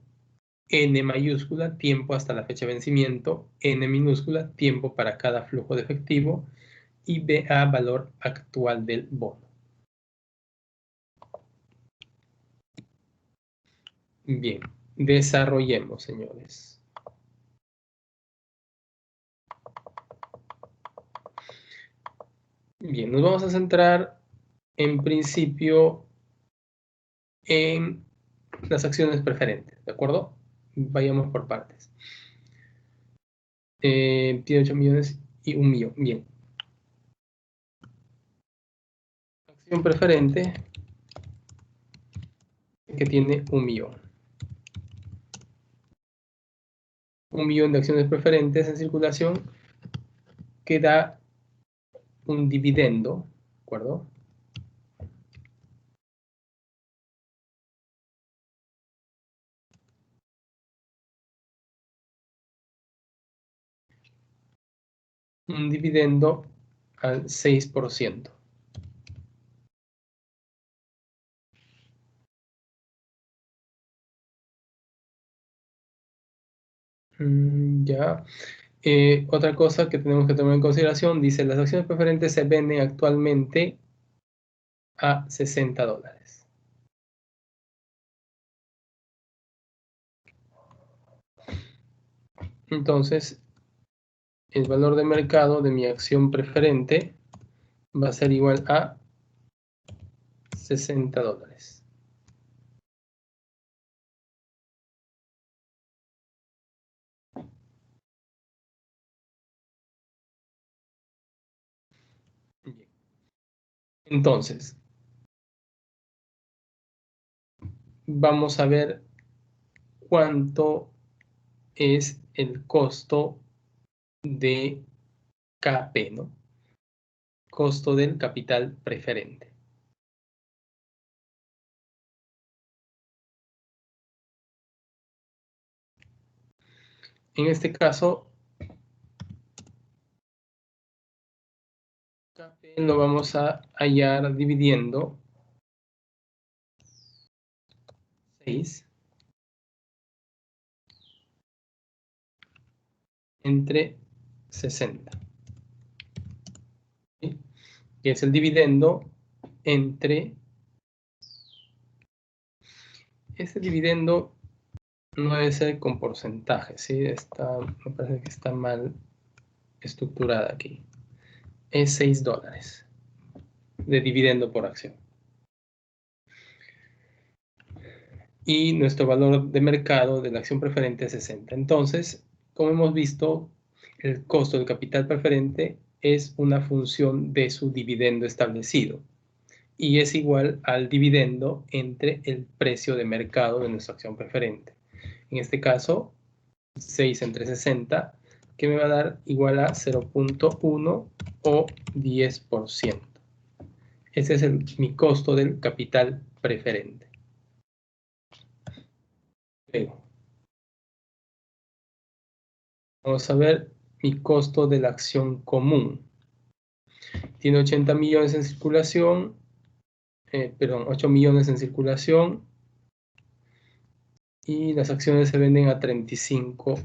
N mayúscula, tiempo hasta la fecha de vencimiento, N minúscula, tiempo para cada flujo de efectivo, y BA, valor actual del bono. Bien, desarrollemos, señores. Bien, nos vamos a centrar en principio en las acciones preferentes, ¿de acuerdo? Vayamos por partes. Tiene 8 millones y 1 millón. Bien. Acción preferente que tiene 1 millón. 1 millón de acciones preferentes en circulación que da un dividendo, ¿de acuerdo? Un dividendo al 6%. Ya. Otra cosa que tenemos que tomar en consideración, dice, las acciones preferentes se venden actualmente a $60. Entonces, el valor de mercado de mi acción preferente va a ser igual a $60. Entonces, vamos a ver cuánto es el costo de KP, ¿no? Costo del capital preferente. En este caso, KP lo vamos a hallar dividiendo 6 entre 60. ¿Sí? Que es el dividendo entre... Este dividendo no debe ser con porcentaje, ¿sí? Me parece que está mal estructurada aquí. Es 6 dólares de dividendo por acción. Y nuestro valor de mercado de la acción preferente es 60. Entonces, como hemos visto, el costo del capital preferente es una función de su dividendo establecido y es igual al dividendo entre el precio de mercado de nuestra acción preferente. En este caso, 6 entre 60, que me va a dar igual a 0.1 o 10%. Ese es mi costo del capital preferente. Luego, vamos a ver mi costo de la acción común. Tiene 80 millones en circulación, 8 millones en circulación y las acciones se venden a 35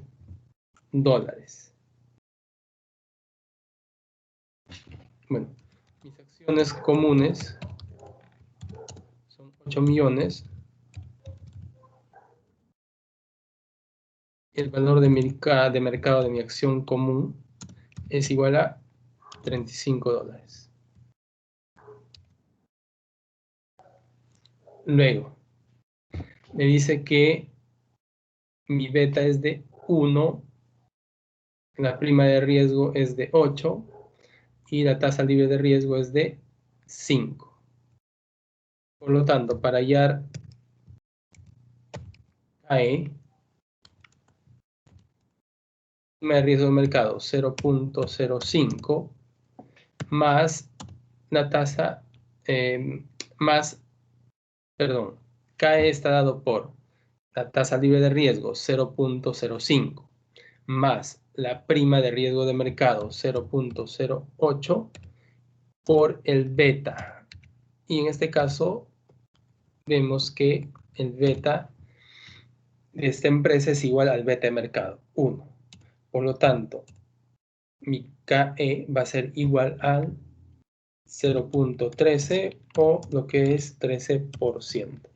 dólares. Bueno, mis acciones comunes son 8 millones. El valor de mercado de mi acción común es igual a 35 dólares. Luego, me dice que mi beta es de 1, la prima de riesgo es de 8 y la tasa libre de riesgo es de 5. Por lo tanto, para hallar KE, prima de riesgo de mercado 0.05 más la tasa, KE está dado por la tasa libre de riesgo 0.05 más la prima de riesgo de mercado 0.08 por el beta. Y en este caso vemos que el beta de esta empresa es igual al beta de mercado, 1. Por lo tanto, mi KE va a ser igual al 0.13 o lo que es 13%.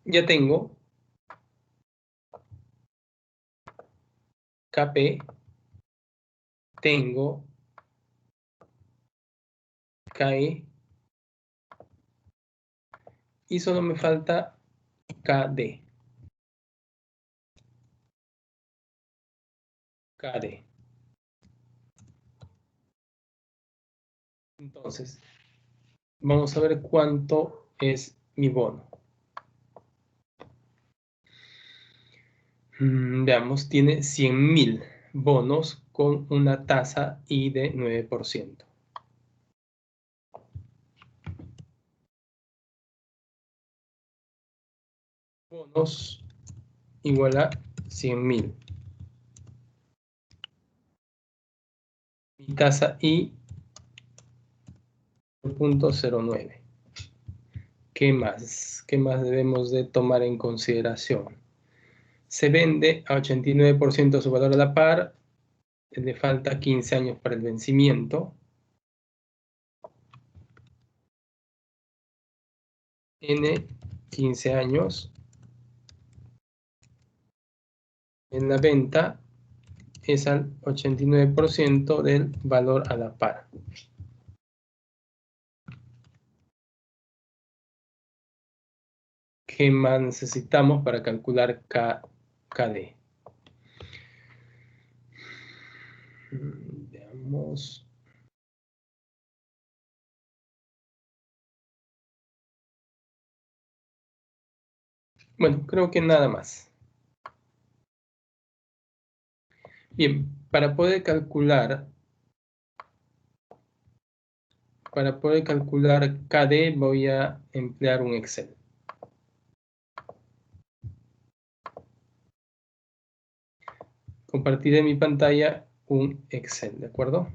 Ya tengo KP, tengo KE y solo me falta KD. KD. Entonces, vamos a ver cuánto es mi bono. Veamos, tiene 100.000 bonos con una tasa I de 9%. Bonos igual a 100.000. Mi tasa I 0.09. ¿Qué más? ¿Qué más debemos de tomar en consideración? Se vende a 89% de su valor a la par, le falta 15 años para el vencimiento. N 15 años. En la venta es al 89% del valor a la par. ¿Qué más necesitamos para calcular KD? Veamos. Bueno, creo que nada más. Bien, para poder calcular KD voy a emplear un Excel. Compartiré mi pantalla un Excel, ¿de acuerdo?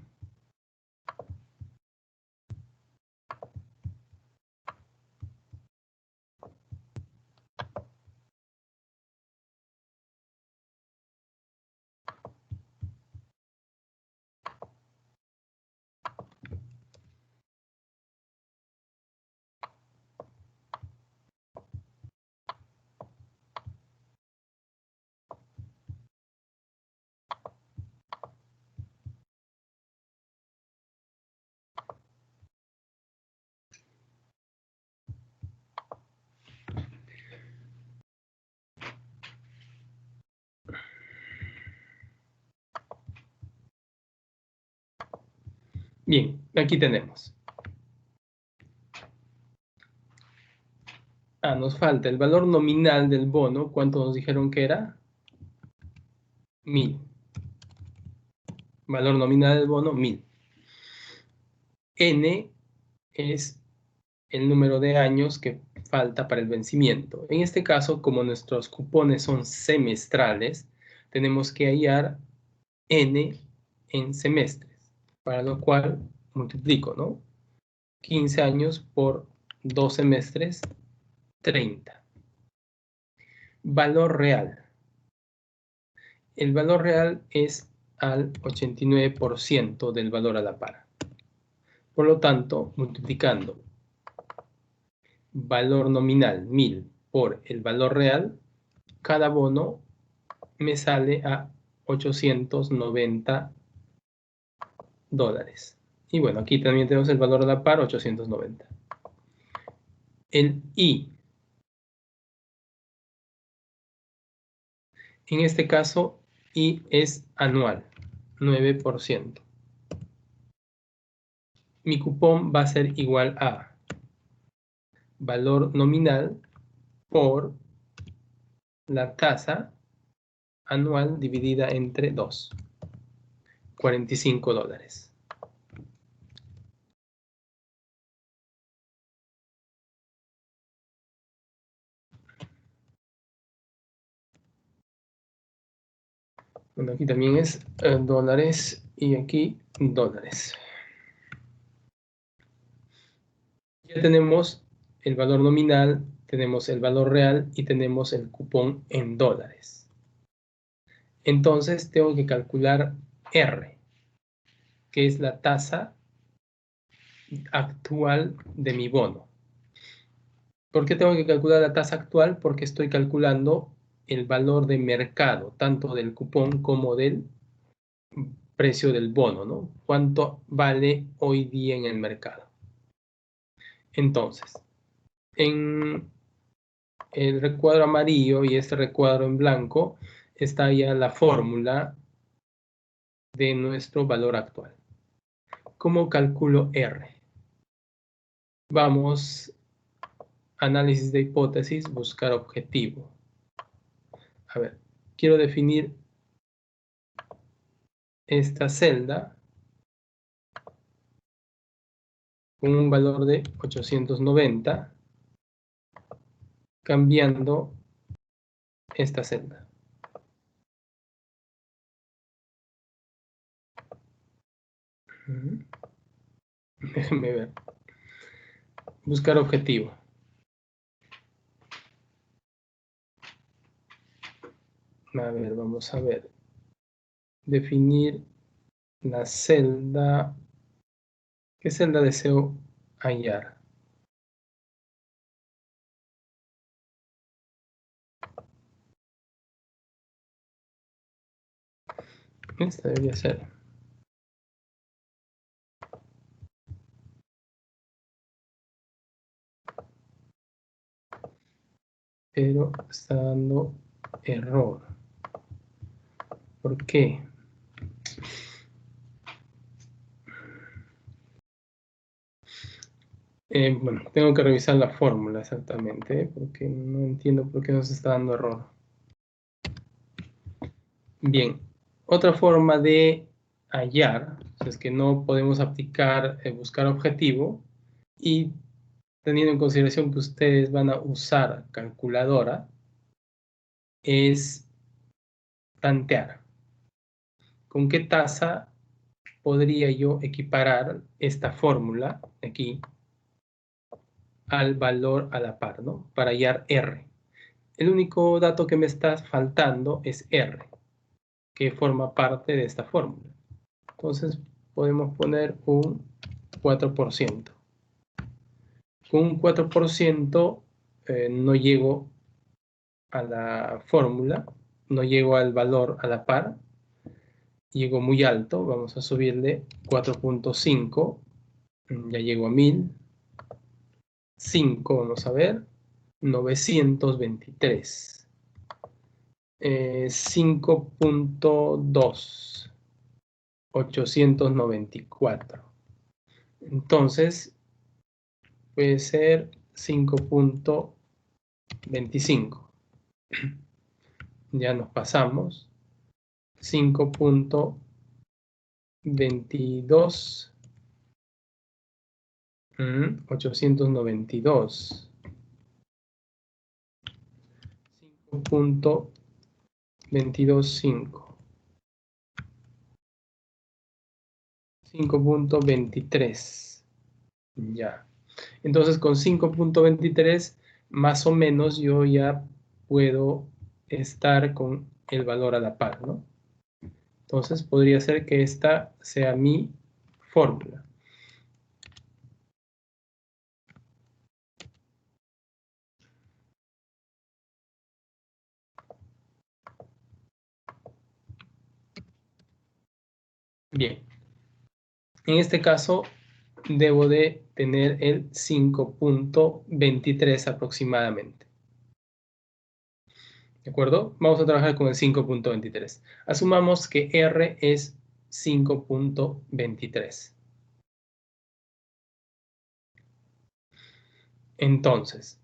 Bien, aquí tenemos. Nos falta el valor nominal del bono. ¿Cuánto nos dijeron que era? 1000. Valor nominal del bono, 1000. N es el número de años que falta para el vencimiento. En este caso, como nuestros cupones son semestrales, tenemos que hallar N en semestres, para lo cual multiplico, ¿no? 15 años por 2 semestres, 30. Valor real. El valor real es al 89% del valor a la par. Por lo tanto, multiplicando valor nominal 1000 por el valor real, cada bono me sale a 890 dólares. Y bueno, aquí también tenemos el valor a la par, 890. El I. En este caso, I es anual, 9%. Mi cupón va a ser igual a valor nominal por la tasa anual dividida entre 2, 45 dólares. Bueno, aquí también es dólares y aquí dólares. Ya tenemos el valor nominal, tenemos el valor real y tenemos el cupón en dólares. Entonces tengo que calcular R, que es la tasa actual de mi bono. ¿Por qué tengo que calcular la tasa actual? Porque estoy calculando el valor de mercado, tanto del cupón como del precio del bono, ¿no? ¿Cuánto vale hoy día en el mercado? Entonces, en el recuadro amarillo y este recuadro en blanco está ya la fórmula de nuestro valor actual. ¿Cómo calculo R? Vamos, análisis de hipótesis, buscar objetivo. A ver, quiero definir esta celda con un valor de 890, cambiando esta celda. Déjenme ver. Buscar objetivo. A ver, vamos a ver. Definir la celda. ¿Qué celda deseo hallar? Esta debería ser. Pero está dando error. ¿Por qué? Bueno, tengo que revisar la fórmula exactamente, porque no entiendo por qué nos está dando error. Bien, otra forma de hallar, si es que no podemos aplicar, buscar objetivo, y teniendo en consideración que ustedes van a usar calculadora, es tantear. ¿Con qué tasa podría yo equiparar esta fórmula aquí al valor a la par, ¿no? Para hallar R. El único dato que me está faltando es R, que forma parte de esta fórmula. Entonces podemos poner un 4%. Con un 4% no llego a la fórmula, no llego al valor a la par, llego muy alto, vamos a subirle 4.5, ya llego a 1000, 5, vamos a ver, 923, 5.2, 894. Entonces, puede ser 5.25. Ya nos pasamos. 5.22. 892. 5.225. 5.23. Ya. Entonces con 5.23 más o menos yo ya puedo estar con el valor a la par, ¿no? Entonces podría ser que esta sea mi fórmula. Bien. En este caso debo de tener el 5.23 aproximadamente. ¿De acuerdo? Vamos a trabajar con el 5.23. Asumamos que R es 5.23. Entonces,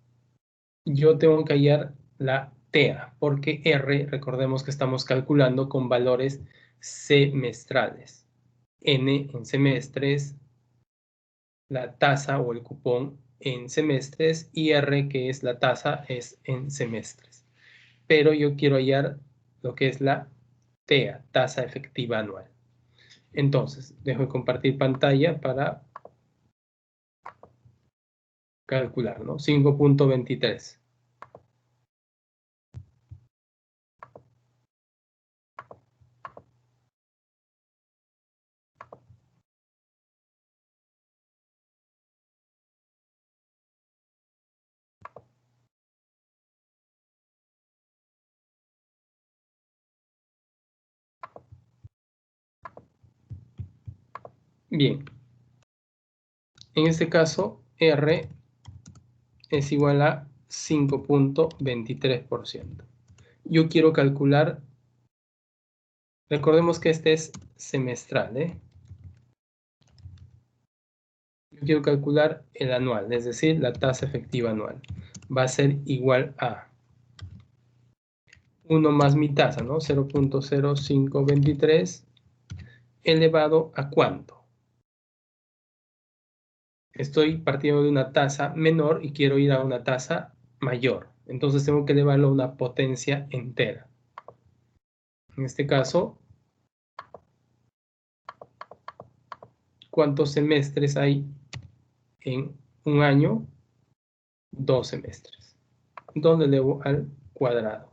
yo tengo que hallar la TEA, porque R, recordemos que estamos calculando con valores semestrales. N en semestres, la tasa o el cupón en semestres, y R, que es la tasa, es en semestres. Pero yo quiero hallar lo que es la TEA, tasa efectiva anual. Entonces, dejo de compartir pantalla para calcular, ¿no? 5.23. Bien. En este caso, R es igual a 5.23%. Yo quiero calcular, recordemos que este es semestral, ¿eh? Yo quiero calcular el anual, es decir, la tasa efectiva anual. Va a ser igual a 1 más mi tasa, ¿no? 0.0523 elevado a ¿cuánto? Estoy partiendo de una tasa menor y quiero ir a una tasa mayor. Entonces tengo que elevarlo a una potencia entera. En este caso, ¿cuántos semestres hay en un año? 2 semestres. ¿Dónde elevo al cuadrado?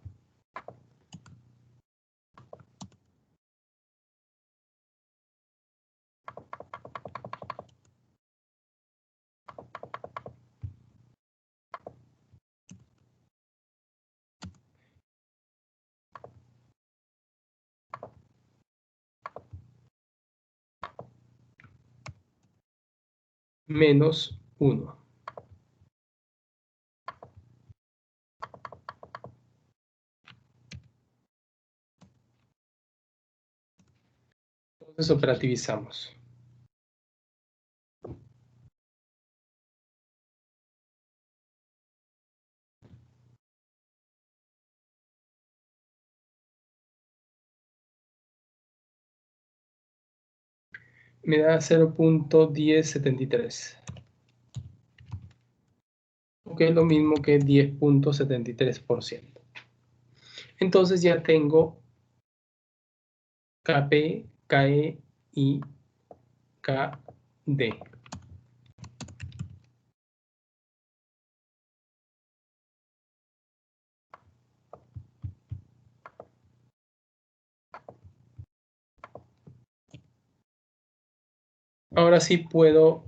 Menos 1. Entonces operativizamos. Me da 0.1073. Ok, lo mismo que 10.73%. Entonces ya tengo KP, KE y KD. Ahora sí puedo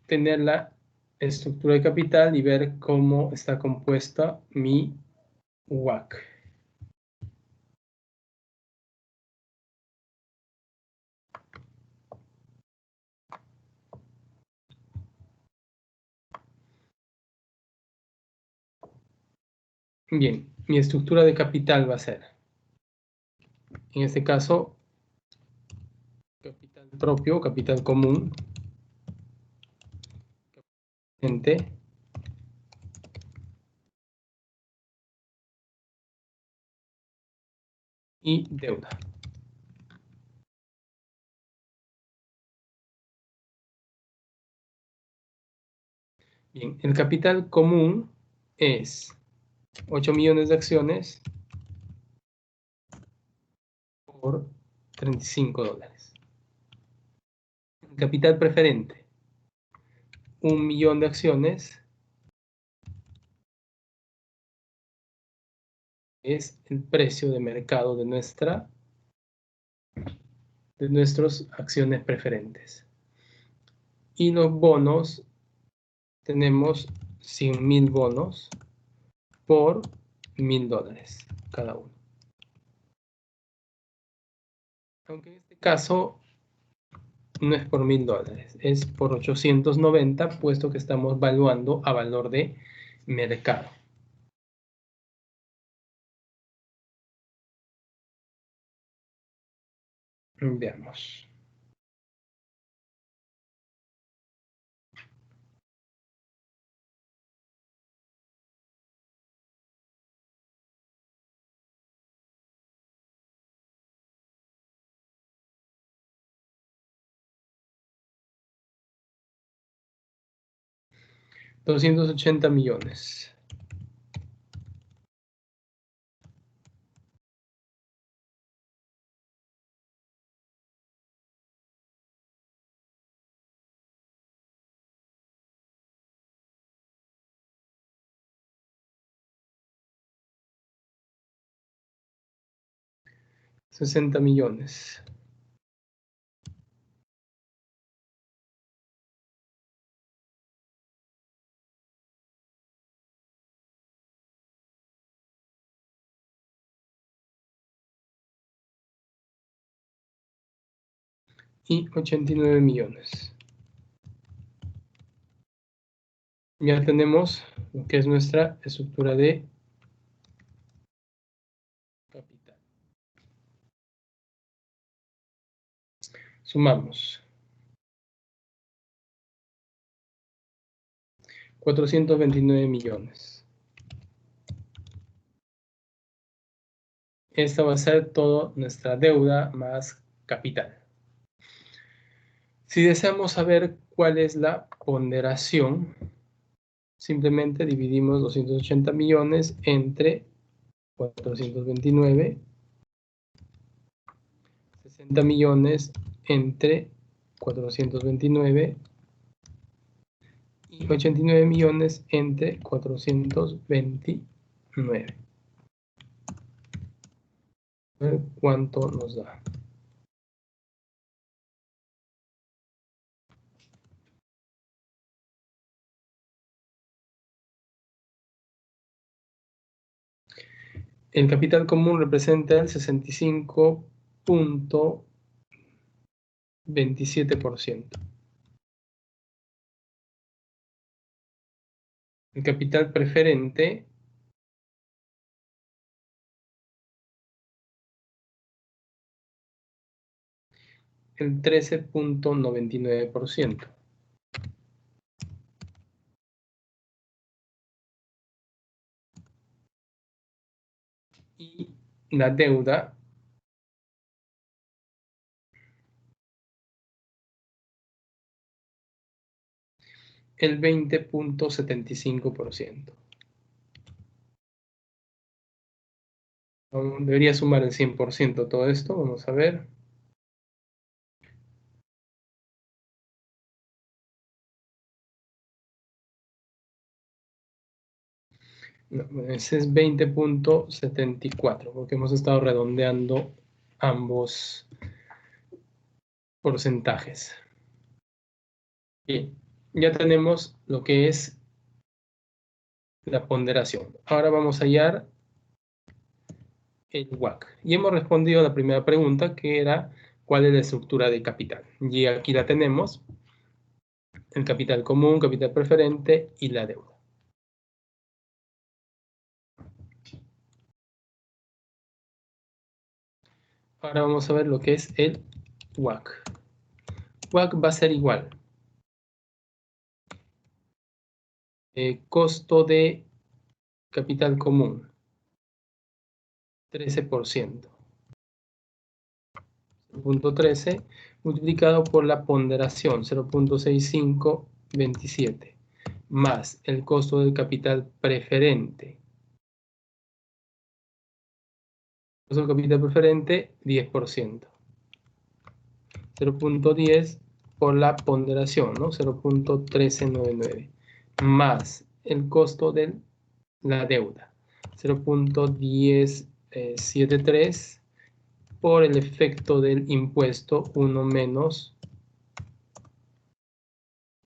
tener la estructura de capital y ver cómo está compuesta mi WACC. Bien, mi estructura de capital va a ser, en este caso, capital propio, capital común, y deuda. Bien, el capital común es 8 millones de acciones por $35. El capital preferente, 1 millón de acciones, es el precio de mercado de nuestras acciones preferentes. Y los bonos, tenemos 100.000 bonos por $1.000 cada uno. Aunque en este caso no es por $1.000, es por 890, puesto que estamos valuando a valor de mercado. Veamos. $280 millones. $60 millones. Y 89 millones. Ya tenemos lo que es nuestra estructura de capital. Sumamos. 429 millones. Esta va a ser toda nuestra deuda más capital. Si deseamos saber cuál es la ponderación, simplemente dividimos 280 millones entre 429, 60 millones entre 429 y 89 millones entre 429. A ver cuánto nos da. El capital común representa el 65.27%. El capital preferente el 13.99%. Y la deuda el 20.75%. Debería sumar el 100% todo esto, vamos a ver. No, ese es 20.74, porque hemos estado redondeando ambos porcentajes. Bien, ya tenemos lo que es la ponderación. Ahora vamos a hallar el WACC. Y hemos respondido a la primera pregunta, que era cuál es la estructura de capital. Y aquí la tenemos, el capital común, capital preferente y la deuda. Ahora vamos a ver lo que es el WACC. WACC va a ser igual Costo de capital común, 13%. 0.13 multiplicado por la ponderación, 0.6527, más el costo del capital preferente. El costo del capital preferente, 10%. 0.10 por la ponderación, ¿no? 0.1399, más el costo de la deuda, 0.1073 por el efecto del impuesto 1 menos,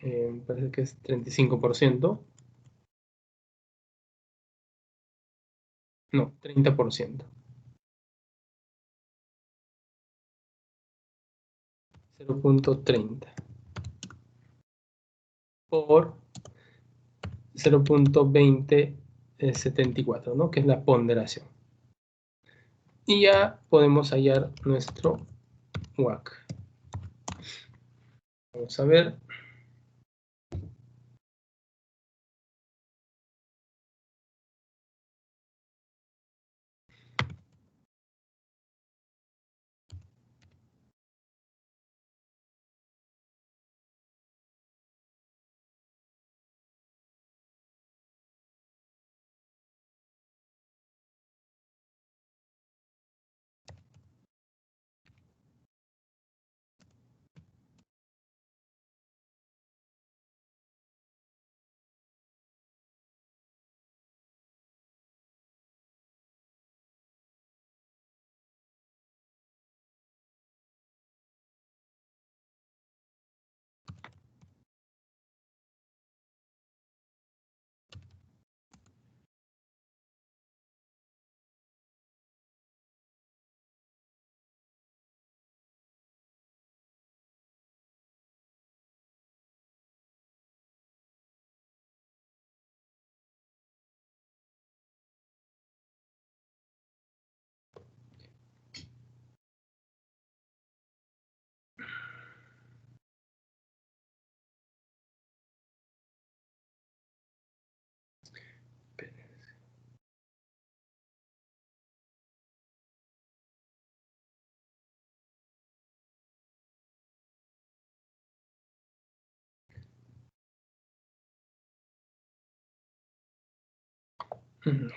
me parece que es 35%, no, 30%, 0.30 por 0.2074, ¿no? Que es la ponderación. Y ya podemos hallar nuestro WACC. Vamos a ver.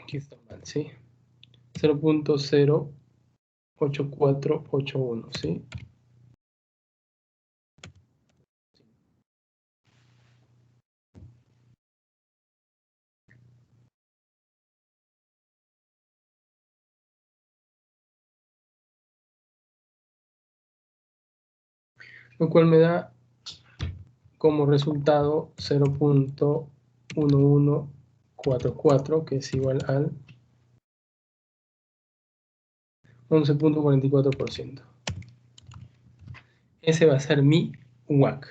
Aquí está mal, ¿sí? 0.08481, ¿sí? Lo cual me da como resultado 0.1144, que es igual al 11.44%. Ese va a ser mi WACC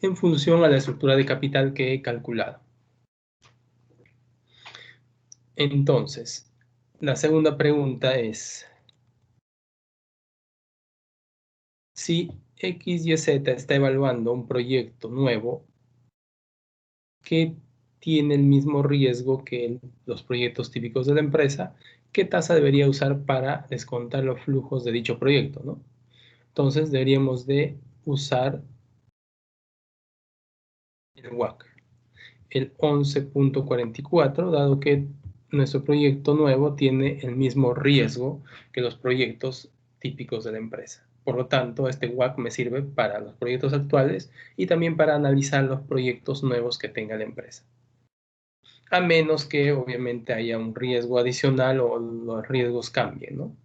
en función a la estructura de capital que he calculado. Entonces, la segunda pregunta es, si X, Y, Z está evaluando un proyecto nuevo que tiene el mismo riesgo que los proyectos típicos de la empresa, ¿qué tasa debería usar para descontar los flujos de dicho proyecto, ¿no? Entonces deberíamos de usar el WACC, el 11.44, dado que nuestro proyecto nuevo tiene el mismo riesgo que los proyectos típicos de la empresa. Por lo tanto, este WACC me sirve para los proyectos actuales y también para analizar los proyectos nuevos que tenga la empresa. A menos que obviamente haya un riesgo adicional o los riesgos cambien, ¿no?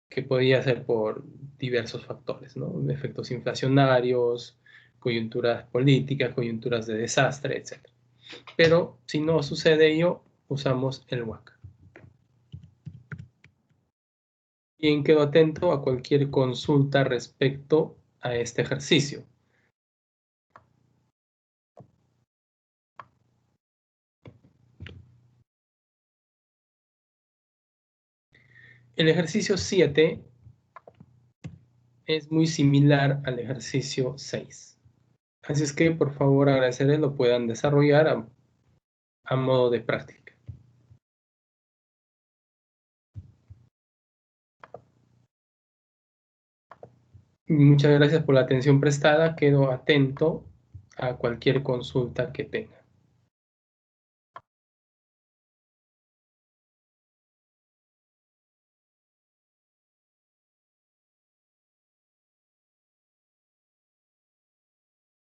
Que podría ser por diversos factores, ¿no? Efectos inflacionarios, coyunturas políticas, coyunturas de desastre, etc. Pero si no sucede ello, usamos el WACC. Bien, quedo atento a cualquier consulta respecto a este ejercicio. El ejercicio 7 es muy similar al ejercicio 6. Así es que, por favor, agradecerles lo puedan desarrollar a modo de práctica. Muchas gracias por la atención prestada. Quedo atento a cualquier consulta que tengan.